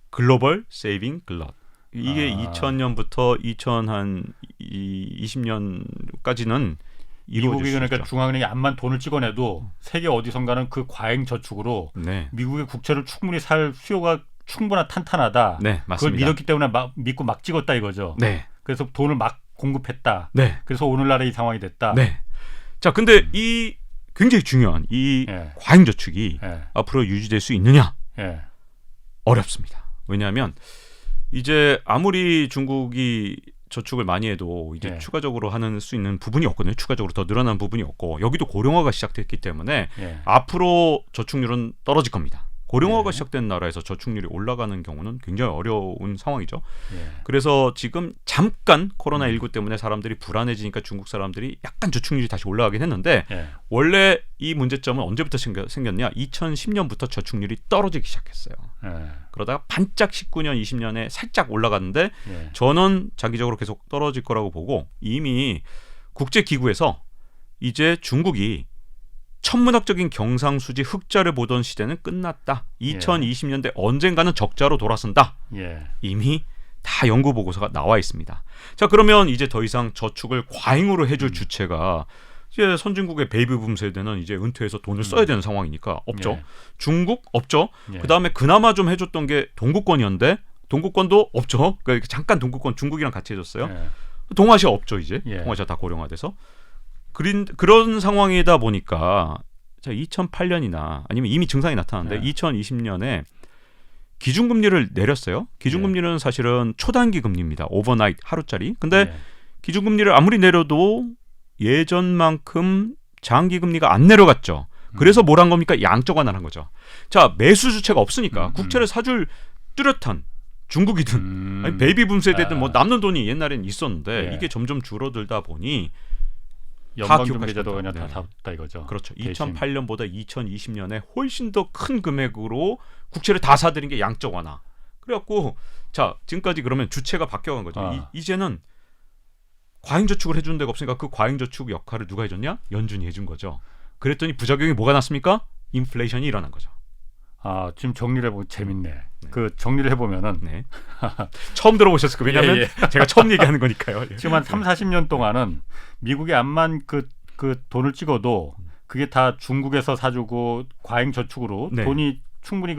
글로벌 세이빙 글럿. 이게 2000년부터 2020년까지는 미국이 그러니까 있죠. 중앙은행이 암만 돈을 찍어내도 세계 어디선가는 그 과잉 저축으로 네. 미국의 국채를 충분히 살 수요가 충분한 탄탄하다. 네, 그걸 맞습니다. 믿었기 때문에 믿고 막 찍었다 이거죠. 네. 그래서 돈을 막 공급했다. 네. 그래서 오늘날의 이 상황이 됐다. 네. 자, 근데 이 굉장히 중요한 이 예. 과잉 저축이 예. 앞으로 유지될 수 있느냐? 예. 어렵습니다. 왜냐하면 이제 아무리 중국이 저축을 많이 해도 이제 예. 추가적으로 하는 수 있는 부분이 없거든요. 추가적으로 더 늘어난 부분이 없고 여기도 고령화가 시작됐기 때문에 예. 앞으로 저축률은 떨어질 겁니다. 고령화가 예. 시작된 나라에서 저축률이 올라가는 경우는 굉장히 어려운 상황이죠. 예. 그래서 지금 잠깐 코로나19 때문에 사람들이 불안해지니까 중국 사람들이 약간 저축률이 다시 올라가긴 했는데 예. 원래 이 문제점은 언제부터 생겼냐? 2010년부터 저축률이 떨어지기 시작했어요. 예. 그러다가 반짝 19년, 20년에 살짝 올라갔는데 예. 저는 장기적으로 계속 떨어질 거라고 보고 이미 국제기구에서 이제 중국이 천문학적인 경상수지 흑자를 보던 시대는 끝났다. 2020년대 언젠가는 적자로 돌아선다. 예. 이미 다 연구 보고서가 나와 있습니다. 자, 그러면 이제 더 이상 저축을 과잉으로 해줄 주체가 이제 선진국의 베이비붐 세대는 이제 은퇴해서 돈을 써야 되는 상황이니까 없죠. 예. 중국 없죠. 예. 그다음에 그나마 좀 해줬던 게 동구권이었는데 동구권도 없죠. 그러니까 잠깐 동구권 중국이랑 같이 해줬어요. 예. 동아시아 없죠 이제. 예. 동아시아 다 고령화돼서. 그런 상황이다 보니까 자 2008년이나 아니면 이미 증상이 나타났는데 예. 2020년에 기준금리를 내렸어요. 기준금리는 사실은 초단기 금리입니다. 오버나잇 하루짜리. 근데 예. 기준금리를 아무리 내려도 예전만큼 장기금리가 안 내려갔죠. 그래서 뭘 한 겁니까? 양적 완화한 거죠. 자, 매수 주체가 없으니까 국채를 사줄 뚜렷한 중국이든 아니, 베이비붐 세대든 뭐 남는 돈이 옛날엔 있었는데 예. 이게 점점 줄어들다 보니 연방준비제도가 그냥 다 네. 샀다 이거죠. 그렇죠. 대신. 2008년보다 2020년에 훨씬 더 큰 금액으로 국채를 다 사들인 게 양적 완화. 그래갖고 자 지금까지 그러면 주체가 바뀌어간 거죠. 아. 이제는 과잉 저축을 해주는 데가 없으니까 그 과잉 저축 역할을 누가 해줬냐? 연준이 해준 거죠. 그랬더니 부작용이 뭐가 났습니까? 인플레이션이 일어난 거죠. 아, 지금 정리를 해보면 재밌네. 그 정리를 해보면은 네. 처음 들어보셨을 거예요. 왜냐하면 예. 제가 처음 얘기하는 거니까요. 예. 지금 한 3, 40년 동안은 미국이 암만 그 돈을 찍어도 그게 다 중국에서 사주고 과잉 저축으로 네. 돈이 충분히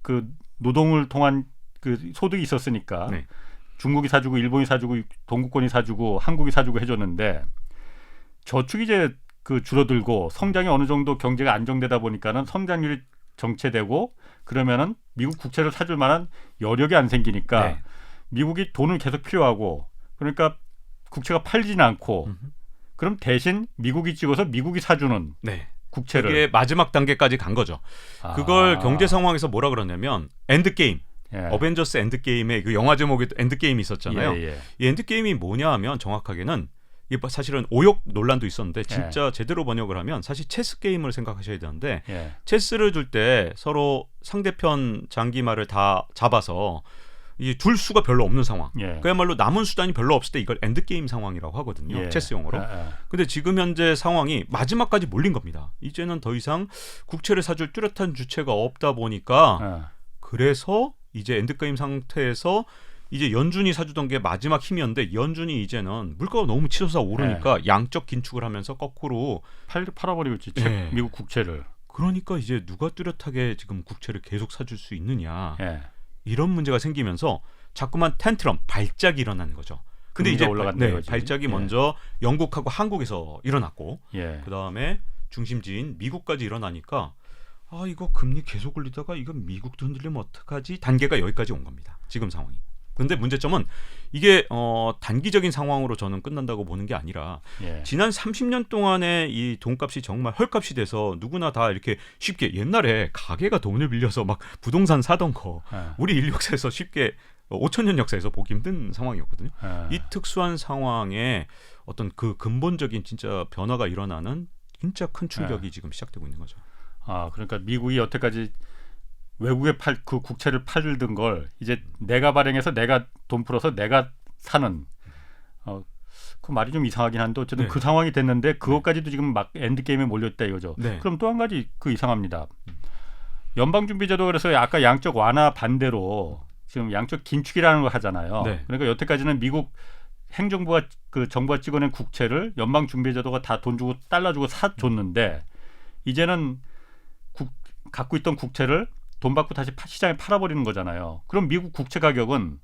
그 노동을 통한 그 소득이 있었으니까 네. 중국이 사주고 일본이 사주고 동구권이 사주고 한국이 사주고 해줬는데 저축이 이제 그 줄어들고 성장이 어느 정도 경제가 안정되다 보니까는 성장률이 정체되고 그러면은 미국 국채를 사줄 만한 여력이 안 생기니까 네. 미국이 돈을 계속 필요하고 그러니까 국채가 팔지는 않고 그럼 대신 미국이 찍어서 미국이 사주는 네. 국채를 그게 마지막 단계까지 간 거죠. 그걸 경제 상황에서 뭐라 그러냐면 엔드 게임. 예. 어벤져스 엔드 게임에 그 영화 제목에 엔드 게임이 있었잖아요. 예, 예. 이 엔드 게임이 뭐냐 하면 정확하게는 이게 사실은 오역 논란도 있었는데 진짜 제대로 번역을 하면 사실 체스 게임을 생각하셔야 되는데 예. 체스를 둘 때 서로 상대편 장기말을 다 잡아서 이 둘 수가 별로 없는 상황. 예. 그야말로 남은 수단이 별로 없을 때 이걸 엔드 게임 상황이라고 하거든요. 예. 체스 용어로. 근데 지금 현재 상황이 마지막까지 몰린 겁니다. 이제는 더 이상 국채를 사줄 뚜렷한 주체가 없다 보니까 그래서 이제 엔드게임 상태에서 이제 연준이 사주던 게 마지막 힘이었는데 연준이 이제는 물가가 너무 치솟아 오르니까 양적 긴축을 하면서 거꾸로 팔아버리고 있지. 예. 미국 국채를. 그러니까 이제 누가 뚜렷하게 지금 국채를 계속 사줄 수 있느냐 예. 이런 문제가 생기면서 자꾸만 텐트럼 발작이 일어나는 거죠. 근데 이제 올라간다 이거지. 발작이 예. 먼저 영국하고 한국에서 일어났고 예. 그 다음에 중심지인 미국까지 일어나니까 아 이거 금리 계속 올리다가 이거 미국도 흔들리면 어떡하지? 단계가 여기까지 온 겁니다. 지금 상황이. 근데 문제점은 이게 단기적인 상황으로 저는 끝난다고 보는 게 아니라 예. 지난 30년 동안에 이 돈값이 정말 헐값이 돼서 누구나 다 이렇게 쉽게 옛날에 가게가 돈을 빌려서 막 부동산 사던 거 예. 우리 인류 역사에서 쉽게 5천년 역사에서 보기 힘든 상황이었거든요. 예. 이 특수한 상황에 어떤 그 근본적인 진짜 변화가 일어나는 진짜 큰 충격이 지금 시작되고 있는 거죠. 아, 그러니까 미국이 여태까지 외국에 그 국채를 팔던 걸 이제 내가 발행해서 내가 돈 풀어서 내가 사는 그 말이 좀 이상하긴 한데 어쨌든 네. 그 상황이 됐는데 그것까지도 지금 막 엔드 게임에 몰렸다 이거죠. 네. 그럼 또 한 가지 그 이상합니다. 연방준비제도 그래서 아까 양적 완화 반대로 지금 양적 긴축이라는 걸 하잖아요. 네. 그러니까 여태까지는 미국 행정부가 그 정부가 찍어낸 국채를 연방준비제도가 다 돈 주고 달러 주고 사줬는데 이제는 갖고 있던 국채를 돈 받고 다시 시장에 팔아버리는 거잖아요. 그럼 미국 국채 가격은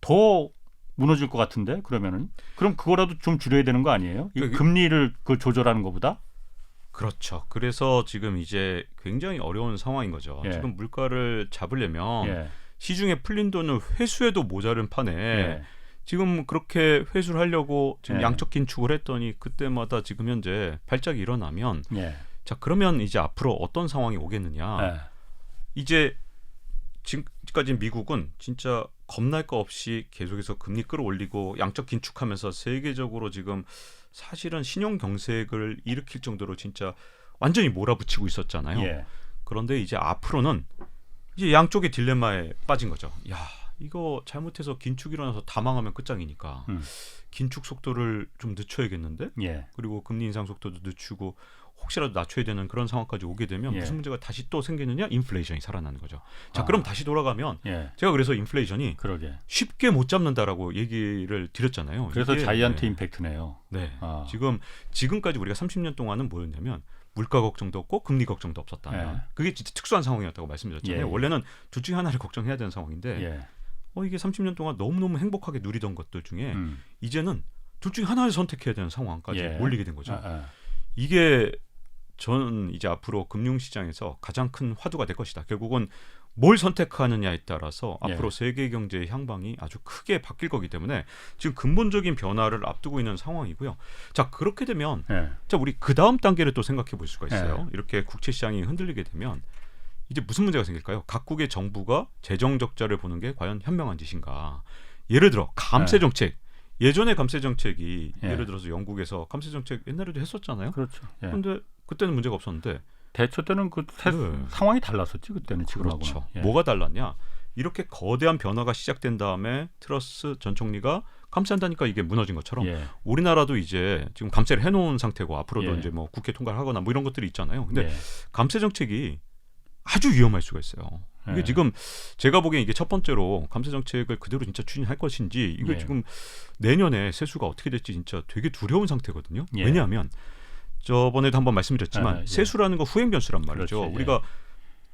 더 무너질 것 같은데 그러면은 그럼 그거라도 좀 줄여야 되는 거 아니에요? 이 금리를 그 조절하는 것보다? 그렇죠. 그래서 지금 이제 굉장히 어려운 상황인 거죠. 예. 지금 물가를 잡으려면 예. 시중에 풀린 돈을 회수해도 모자른 판에 예. 지금 그렇게 회수를 하려고 지금 예. 양적 긴축을 했더니 그때마다 지금 현재 발작이 일어나면 예. 자 그러면 이제 앞으로 어떤 상황이 오겠느냐. 예. 이제 지금까지 미국은 진짜 겁날 거 없이 계속해서 금리 끌어올리고 양적 긴축하면서 세계적으로 지금 사실은 신용 경색을 일으킬 정도로 진짜 완전히 몰아붙이고 있었잖아요. 예. 그런데 이제 앞으로는 이제 양쪽의 딜레마에 빠진 거죠. 야, 이거 잘못해서 긴축 일어나서 다 망하면 끝장이니까 긴축 속도를 좀 늦춰야겠는데? 예. 그리고 금리 인상 속도도 늦추고 혹시라도 낮춰야 되는 그런 상황까지 오게 되면 예. 무슨 문제가 다시 또 생기느냐? 인플레이션이 살아나는 거죠. 자, 그럼 다시 돌아가면 예. 제가 그래서 인플레이션이 그러게. 쉽게 못 잡는다라고 얘기를 드렸잖아요. 그래서 이게, 자이언트 네. 임팩트네요. 네. 아. 지금까지 우리가 30년 동안은 뭐였냐면 물가 걱정도 없고 금리 걱정도 없었다. 예. 그게 진짜 특수한 상황이었다고 말씀드렸잖아요. 예. 원래는 둘 중에 하나를 걱정해야 되는 상황인데 예. 이게 30년 동안 너무너무 행복하게 누리던 것들 중에 이제는 둘 중에 하나를 선택해야 되는 상황까지 예. 몰리게 된 거죠. 아. 이게 저는 이제 앞으로 금융시장에서 가장 큰 화두가 될 것이다. 결국은 뭘 선택하느냐에 따라서 예. 앞으로 세계 경제의 향방이 아주 크게 바뀔 거기 때문에 지금 근본적인 변화를 앞두고 있는 상황이고요. 자, 그렇게 되면 예. 자, 우리 그 다음 단계를 또 생각해 볼 수가 있어요. 예. 이렇게 국채 시장이 흔들리게 되면 이제 무슨 문제가 생길까요? 각국의 정부가 재정 적자를 보는 게 과연 현명한 짓인가? 예를 들어 감세 정책. 예전에 감세 정책이 예. 예를 들어서 영국에서 감세 정책 옛날에도 했었잖아요. 그렇죠. 예. 근데 그때는 문제가 없었는데 대처 때는 그 네. 상황이 달랐었지 그때는 지금하고는. 그렇죠. 예. 뭐가 달랐냐? 이렇게 거대한 변화가 시작된 다음에 트러스 전 총리가 감세한다니까 이게 무너진 것처럼 예. 우리나라도 이제 지금 감세를 해놓은 상태고 앞으로도 예. 이제 뭐 국회 통과를 하거나 뭐 이런 것들이 있잖아요. 근데 예. 감세 정책이 아주 위험할 수가 있어요. 이게 예. 지금 제가 보기엔 이게 첫 번째로 감세 정책을 그대로 진짜 추진할 것인지 이거 예. 지금 내년에 세수가 어떻게 될지 진짜 되게 두려운 상태거든요. 예. 왜냐하면 저번에도 한번 말씀드렸지만 예. 세수라는 거 후행 변수란 말이죠. 그렇지, 예. 우리가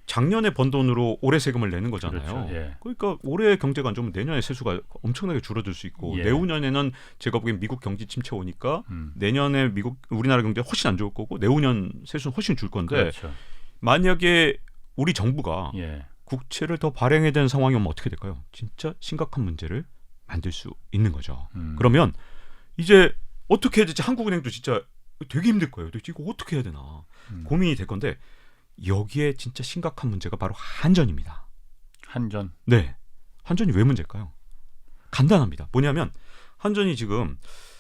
작년에 번 돈으로 올해 세금을 내는 거잖아요. 그렇죠. 예. 그러니까 올해 경제가 안 좋으면 내년에 세수가 엄청나게 줄어들 수 있고 예. 내후년에는 제가 보기엔 미국 경기 침체 오니까 음. 내년에 우리나라 경제 훨씬 안 좋을 거고 내후년 세수는 훨씬 줄 건데 그렇죠. 만약에 우리 정부가 예. 국채를 더 발행해야 되는 상황이 오면 어떻게 될까요? 진짜 심각한 문제를 만들 수 있는 거죠. 그러면 이제 어떻게 해야 될지 한국은행도 진짜 되게 힘들 거예요. 도대체 이거 어떻게 해야 되나 고민이 될 건데 여기에 진짜 심각한 문제가 바로 한전입니다. 한전. 네, 한전이 왜 문제일까요? 간단합니다. 뭐냐면 한전이 지금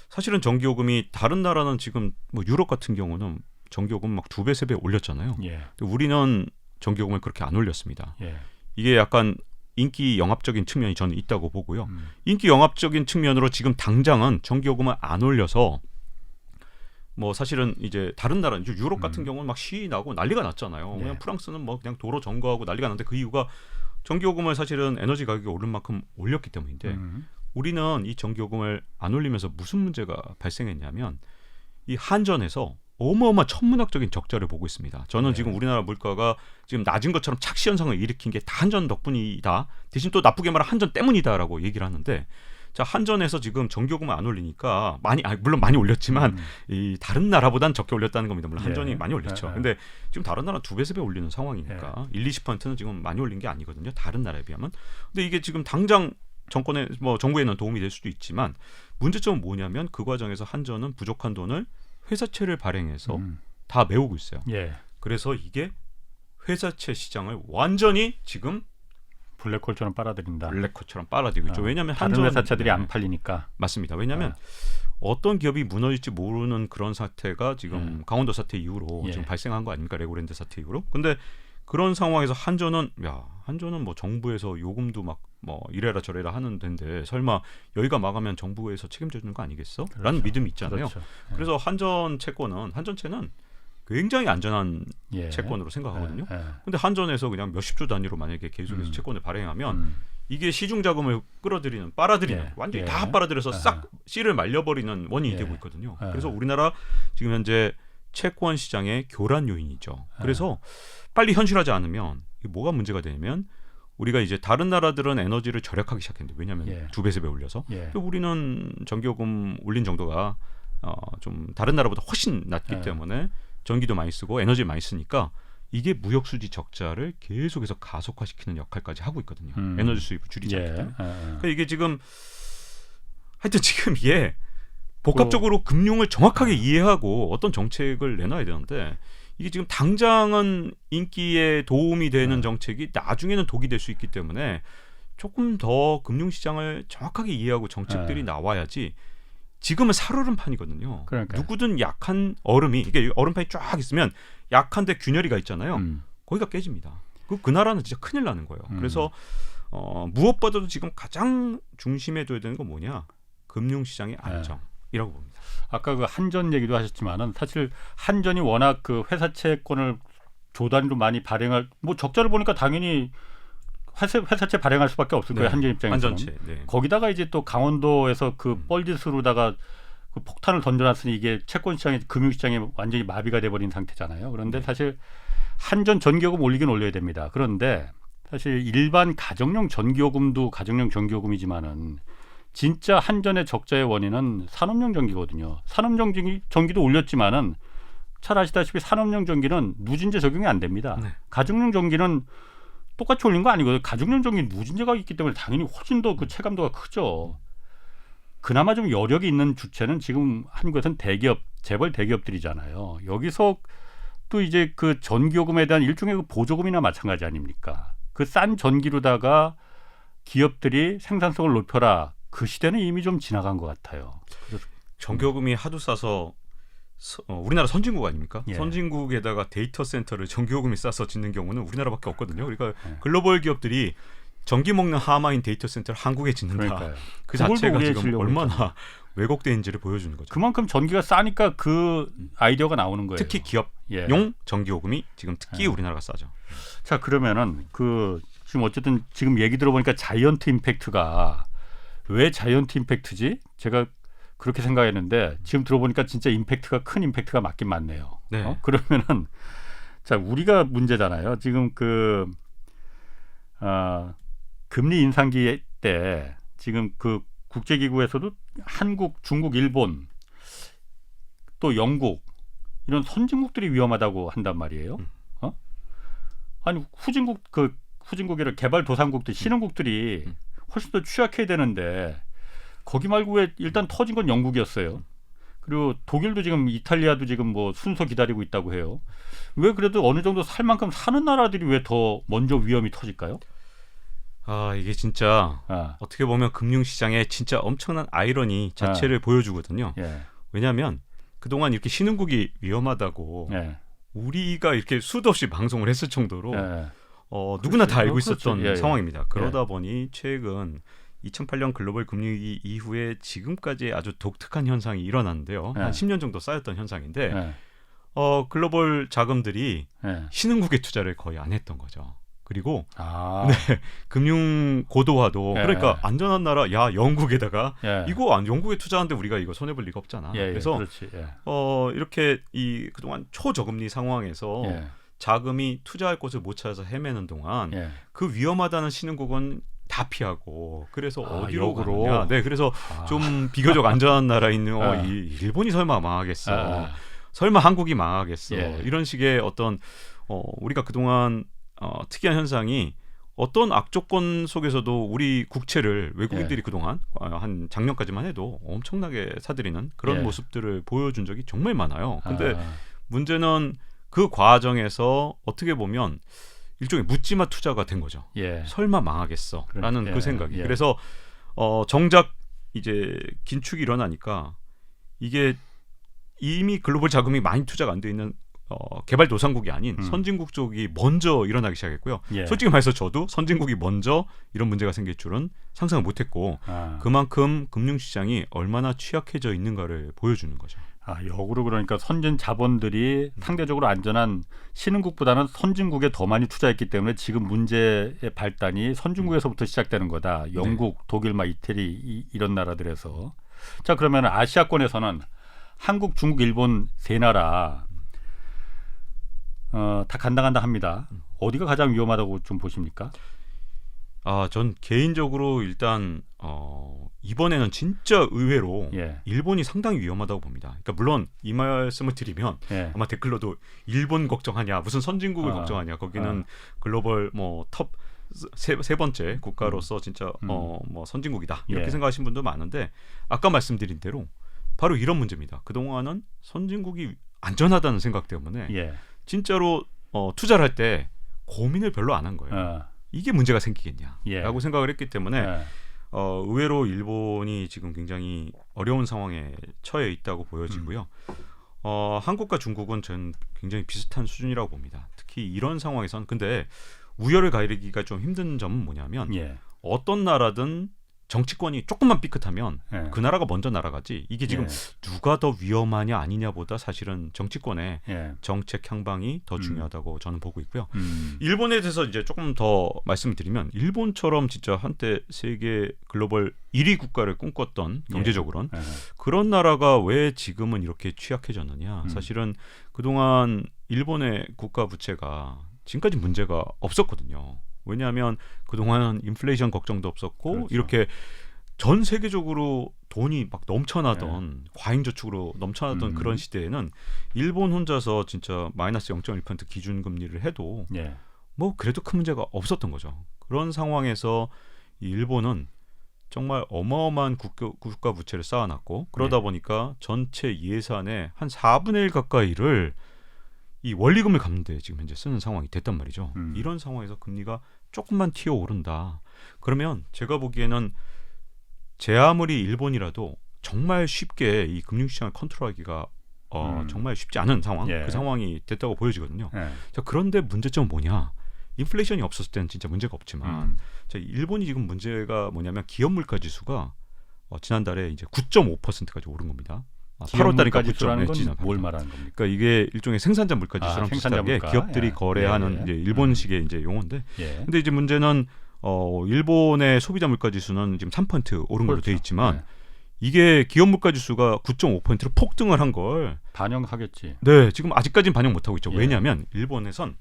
사실은 전기요금이 다른 나라는 지금 뭐 유럽 같은 경우는 전기요금 막 2배, 3배 올렸잖아요. 예. 근데 우리는 전기요금을 그렇게 안 올렸습니다. 예. 이게 약간 인기 영합적인 측면이 저는 있다고 보고요. 인기 영합적인 측면으로 지금 당장은 전기요금을 안 올려서 뭐 사실은 이제 다른 나라, 이제 유럽 같은 경우는 막 시위 나고 난리가 났잖아요. 네. 그냥 프랑스는 뭐 그냥 도로 점거하고 난리가 났는데 그 이유가 전기요금을 사실은 에너지 가격이 오른 만큼 올렸기 때문인데 우리는 이 전기요금을 안 올리면서 무슨 문제가 발생했냐면 이 한전에서 어마어마한 천문학적인 적자를 보고 있습니다. 저는 네. 지금 우리나라 물가가 지금 낮은 것처럼 착시 현상을 일으킨 게 다 한전 덕분이다. 대신 또 나쁘게 말하면 한전 때문이다라고 얘기를 하는데 자 한전에서 지금 전기요금을 안 올리니까 물론 많이 올렸지만 이 다른 나라보단 적게 올렸다는 겁니다. 물론 한전이 예. 많이 올렸죠. 예. 근데 지금 다른 나라 2배, 3배 올리는 상황이니까 1-20%는 지금 많이 올린 게 아니거든요. 다른 나라에 비하면. 근데 이게 지금 당장 정부에는 도움이 될 수도 있지만 문제점은 뭐냐면 그 과정에서 한전은 부족한 돈을 회사채를 발행해서 다 메우고 있어요. 예. 그래서 이게 회사채 시장을 완전히 지금 블랙홀처럼 빨아들인다. 블랙홀처럼 빨아들이고 있죠. 왜냐하면 다른 한전 회사채들이 네. 안 팔리니까. 맞습니다. 왜냐하면 어떤 기업이 무너질지 모르는 그런 사태가 지금 강원도 사태 이후로 예. 지금 발생한 거 아닙니까? 레고랜드 사태 이후로. 근데 그런 상황에서 한전은 뭐 정부에서 요금도 막 뭐 이래라 저래라 하는 데인데 설마 여기가 망하면 정부에서 책임져 주는 거 아니겠어? 그렇죠. 라는 믿음이 있잖아요. 그렇죠. 그래서 한전채는 굉장히 안전한 예. 채권으로 생각하거든요. 예. 근데 한전에서 그냥 몇십조 단위로 만약에 계속해서 채권을 발행하면 이게 시중 자금을 빨아들이는 예. 완전히 예. 다 빨아들여서 싹 씨를 말려버리는 원인이 예. 되고 있거든요. 예. 그래서 우리나라 지금 현재 채권 시장의 교란 요인이죠. 그래서 빨리 현실하지 않으면 이게 뭐가 문제가 되냐면 우리가 이제 다른 나라들은 에너지를 절약하기 시작했는데 왜냐하면 예. 2배, 3배 올려서 예. 근데 우리는 전기요금 올린 정도가 좀 다른 나라보다 훨씬 낮기 예. 때문에 전기도 많이 쓰고 에너지 많이 쓰니까 이게 무역수지 적자를 계속해서 가속화시키는 역할까지 하고 있거든요. 에너지 수입을 줄이지 않기 때문에. 그러니까 이게 지금 하여튼 지금 이게 복합적으로 금융을 정확하게 이해하고 어떤 정책을 내놔야 되는데 이게 지금 당장은 인기에 도움이 되는 정책이 나중에는 독이 될 수 있기 때문에 조금 더 금융시장을 정확하게 이해하고 정책들이 나와야지 지금은 살얼음판이거든요. 그러니까요. 누구든 약한 얼음이 이게 얼음판이 쫙 있으면 약한데 균열이가 있잖아요. 거기가 깨집니다. 그 나라는 진짜 큰일 나는 거예요. 그래서 무엇보다도 지금 가장 중심에 둬야 되는 건 뭐냐? 금융시장의 안정이라고 봅니다. 아까 그 한전 얘기도 하셨지만은 사실 한전이 워낙 그 회사 채권을 조 단위로 많이 발행할 뭐 적자를 보니까 당연히 회사채 발행할 수밖에 없을 거예요. 한전 입장에서는. 한전채. 네. 거기다가 이제 또 강원도에서 그 뻘짓으로다가 그 폭탄을 던져놨으니 이게 채권 시장이 금융 시장이 완전히 마비가 돼버린 상태잖아요. 그런데 사실 한전 전기요금 올리긴 올려야 됩니다. 그런데 사실 일반 가정용 전기요금도 가정용 전기요금이지만은 진짜 한전의 적자의 원인은 산업용 전기거든요. 산업용 전기도 올렸지만은 잘 아시다시피 산업용 전기는 누진제 적용이 안 됩니다. 네. 가정용 전기는 똑같이 올린 거 아니거든요. 가정용 전기는 누진제가 있기 때문에 당연히 훨씬 더 그 체감도가 크죠. 그나마 좀 여력이 있는 주체는 지금 한국에서는 대기업, 재벌 대기업들이잖아요. 여기서 또 이제 그 전기요금에 대한 일종의 그 보조금이나 마찬가지 아닙니까? 그 싼 전기로다가 기업들이 생산성을 높여라. 그 시대는 이미 좀 지나간 것 같아요. 전기요금이 하도 싸서 우리나라 선진국 아닙니까? 예. 선진국에다가 데이터 센터를 전기요금이 싸서 짓는 경우는 우리나라밖에 없거든요. 그러니까 글로벌 기업들이 전기 먹는 하마인 데이터 센터를 한국에 짓는다. 그러니까요. 그 자체가 우리에 지금 지려고 얼마나 했잖아요. 왜곡된지를 보여주는 거죠. 그만큼 전기가 싸니까 그 아이디어가 나오는 거예요. 특히 기업용 예. 전기요금이 지금 특히 우리나라가 싸죠. 자, 그러면은 그 지금 어쨌든 지금 얘기 들어보니까 자이언트 임팩트가 왜 자이언트 임팩트지? 제가 그렇게 생각했는데 지금 들어보니까 진짜 임팩트가 큰 임팩트가 맞긴 맞네요. 네. 그러면은 자, 우리가 문제잖아요. 지금 그 금리 인상기 때 지금 그 국제기구에서도 한국, 중국, 일본 또 영국 이런 선진국들이 위험하다고 한단 말이에요. 아니 후진국이라 개발도상국들 신흥국들이 훨씬 더 취약해야 되는데 거기 말고 왜 일단 터진 건 영국이었어요. 그리고 독일도 지금 이탈리아도 지금 뭐 순서 기다리고 있다고 해요. 왜 그래도 어느 정도 살 만큼 사는 나라들이 왜 더 먼저 위험이 터질까요? 이게 진짜 어떻게 보면 금융시장의 진짜 엄청난 아이러니 자체를 보여주거든요. 예. 왜냐하면 그동안 이렇게 신흥국이 위험하다고 예. 우리가 이렇게 수도 없이 방송을 했을 정도로 예. 누구나 다 알고 그렇죠. 있었던 예, 예. 상황입니다. 그러다 보니 최근 2008년 글로벌 금융위기 이후에 지금까지 아주 독특한 현상이 일어났는데요. 예. 한 10년 정도 쌓였던 현상인데 예. 글로벌 자금들이 예. 신흥국에 투자를 거의 안 했던 거죠. 그리고 네. 금융 고도화도 예. 그러니까 안전한 나라 영국에다가 예. 이거 영국에 투자하는데 우리가 이거 손해 볼 리가 없잖아. 예, 그래서 그렇지. 예. 이렇게 이 그동안 초저금리 상황에서 예. 자금이 투자할 곳을 못 찾아서 헤매는 동안 예. 그 위험하다는 신흥국은 다 피하고 그래서 어디로 역으로? 가느냐. 네, 그래서 좀 비교적 안전한 나라에 있는 일본이 설마 망하겠어. 설마 한국이 망하겠어. 예. 이런 식의 어떤 우리가 그동안 특이한 현상이 어떤 악조건 속에서도 우리 국채를 외국인들이 그동안 한 작년까지만 해도 엄청나게 사들이는 그런 모습들을 보여준 적이 정말 많아요. 근데 문제는 그 과정에서 어떻게 보면 일종의 묻지마 투자가 된 거죠. 예. 설마 망하겠어라는 그 생각이. 예. 그래서 정작 이제 긴축이 일어나니까 이게 이미 글로벌 자금이 많이 투자가 안 돼 있는 개발도상국이 아닌 선진국 쪽이 먼저 일어나기 시작했고요. 예. 솔직히 말해서 저도 선진국이 먼저 이런 문제가 생길 줄은 상상을 못했고 그만큼 금융시장이 얼마나 취약해져 있는가를 보여주는 거죠. 역으로 그러니까 선진 자본들이 상대적으로 안전한 신흥국보다는 선진국에 더 많이 투자했기 때문에 지금 문제의 발단이 선진국에서부터 시작되는 거다. 영국, 독일, 이태리 이런 나라들에서. 자, 그러면 아시아권에서는 한국, 중국, 일본 세 나라 다 간당간당 합니다. 어디가 가장 위험하다고 좀 보십니까? 전 개인적으로 일단 이번에는 진짜 의외로 예. 일본이 상당히 위험하다고 봅니다. 그러니까 물론 이 말씀을 드리면 예. 아마 댓글로도 일본 걱정하냐, 무슨 선진국을 걱정하냐, 거기는 글로벌 톱 세 번째 국가로서 진짜 뭐 선진국이다 이렇게 예. 생각하시는 분도 많은데 아까 말씀드린 대로 바로 이런 문제입니다. 그동안은 선진국이 안전하다는 생각 때문에 예. 진짜로 투자를 할 때 고민을 별로 안 한 거예요. 이게 문제가 생기겠냐라고 예. 생각을 했기 때문에 예. 의외로 일본이 지금 굉장히 어려운 상황에 처해 있다고 보여지고요. 한국과 중국은 저는 굉장히 비슷한 수준이라고 봅니다. 특히 이런 상황에선 근데 우열을 가리기가 좀 힘든 점은 뭐냐면 예. 어떤 나라든 정치권이 조금만 삐끗하면 예. 그 나라가 먼저 날아가지. 이게 지금 예. 누가 더 위험하냐 아니냐보다 사실은 정치권의 예. 정책 향방이 더 중요하다고 저는 보고 있고요. 음. 일본에 대해서 이제 조금 더 말씀드리면 일본처럼 진짜 한때 세계 글로벌 1위 국가를 꿈꿨던 경제적으로는 예. 그런 나라가 왜 지금은 이렇게 취약해졌느냐. 사실은 그동안 일본의 국가 부채가 지금까지 문제가 없었거든요. 왜냐하면 그동안 인플레이션 걱정도 없었고 그렇죠. 이렇게 전 세계적으로 돈이 막 넘쳐나던 과잉저축으로 넘쳐나던 그런 시대에는 일본 혼자서 진짜 마이너스 0.1% 기준금리를 해도 예. 뭐 그래도 큰 문제가 없었던 거죠. 그런 상황에서 이 일본은 정말 어마어마한 국가 부채를 쌓아놨고 그러다 보니까 전체 예산의 한 4분의 1 가까이를 이 원리금을 갚는 데 지금 현재 쓰는 상황이 됐단 말이죠. 이런 상황에서 금리가 조금만 튀어오른다. 그러면 제가 보기에는 제 아무리 일본이라도 정말 쉽게 이 금융시장을 컨트롤하기가 정말 쉽지 않은 상황, 예. 그 상황이 됐다고 보여지거든요. 예. 자, 그런데 문제점은 뭐냐? 인플레이션이 없었을 때는 진짜 문제가 없지만 자, 일본이 지금 문제가 뭐냐면 기업 물가 지수가 지난달에 이제 9.5%까지 오른 겁니다. 8월달이니까 물가지수라는 건 뭘 말하는 겁니까? 그러니까 이게 일종의 생산자 물가지수랑 생산자 비슷하게 물가. 기업들이 예. 거래하는 예. 이제 일본식의 이제 용어인데, 예. 근데 이제 문제는 일본의 소비자 물가지수는 지금 3% 오른 걸로 돼 있지만 예. 이게 기업 물가지수가 9.5%로 폭등을 한 걸 반영하겠지. 네, 지금 아직까지는 반영 못 하고 있죠. 예. 왜냐하면 일본에선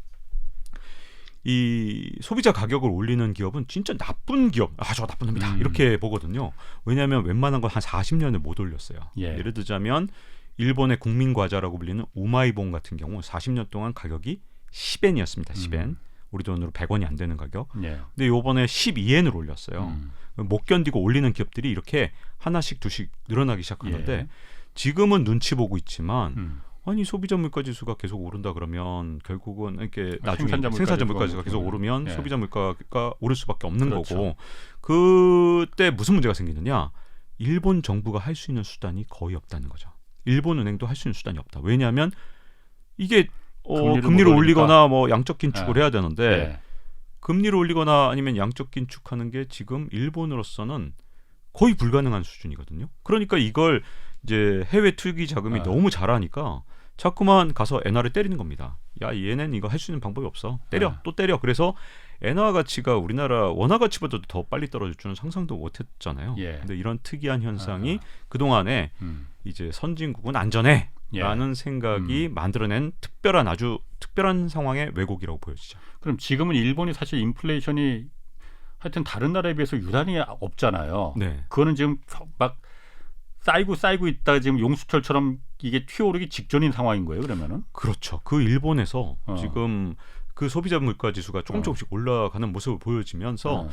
이 소비자 가격을 올리는 기업은 진짜 나쁜 기업, 저 나쁜 놈이다 이렇게 보거든요. 왜냐하면 웬만한 건 한 40년을 못 올렸어요. 예. 예를 들자면 일본의 국민 과자라고 불리는 우마이봉 같은 경우 40년 동안 가격이 10엔이었습니다. 10엔. 우리 돈으로 100원이 안 되는 가격. 예. 근데 요번에 12엔을 올렸어요. 못 견디고 올리는 기업들이 이렇게 하나씩 두씩 늘어나기 시작하는데 예. 지금은 눈치 보고 있지만 아니 소비자 물가지수가 계속 오른다 그러면 결국은 이렇게 나중에 생산자 물가지수가 계속 오르면 예. 소비자 물가가 오를 수밖에 없는 그렇죠. 거고 그때 무슨 문제가 생기느냐? 일본 정부가 할 수 있는 수단이 거의 없다는 거죠. 일본 은행도 할 수 있는 수단이 없다. 왜냐하면 이게 금리를 올리거나 뭐 양적 긴축을 해야 되는데 예. 금리를 올리거나 아니면 양적 긴축하는 게 지금 일본으로서는 거의 불가능한 수준이거든요. 그러니까 이걸 이제 해외 투기 자금이 너무 잘하니까 자꾸만 가서 엔화를 때리는 겁니다. 야, 얘는 이거 할 수 있는 방법이 없어. 때려, 또 때려. 그래서 엔화 가치가 우리나라 원화 가치보다도 더 빨리 떨어질 줄은 상상도 못했잖아요. 예. 근데 이런 특이한 현상이 그동안에 이제 선진국은 안전해 라는 생각이 만들어낸 아주 특별한 상황의 왜곡이라고 보여지죠. 그럼 지금은 일본이 사실 인플레이션이 하여튼 다른 나라에 비해서 유난히 없잖아요. 네. 그거는 지금 막 쌓이고 있다가 지금 용수철처럼 이게 튀어오르기 직전인 상황인 거예요, 그러면은? 그렇죠. 그 일본에서 지금 그 소비자 물가 지수가 조금씩 올라가는 모습을 보여지면서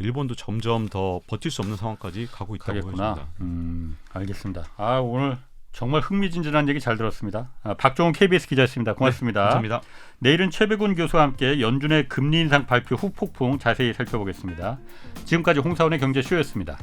일본도 점점 더 버틸 수 없는 상황까지 가고 있다고 보여집니다. 알겠습니다. 오늘 정말 흥미진진한 얘기 잘 들었습니다. 박종훈 KBS 기자였습니다. 고맙습니다. 네, 감사합니다. 내일은 최백운 교수와 함께 연준의 금리 인상 발표 후 폭풍 자세히 살펴보겠습니다. 지금까지 홍사원의 경제쇼였습니다.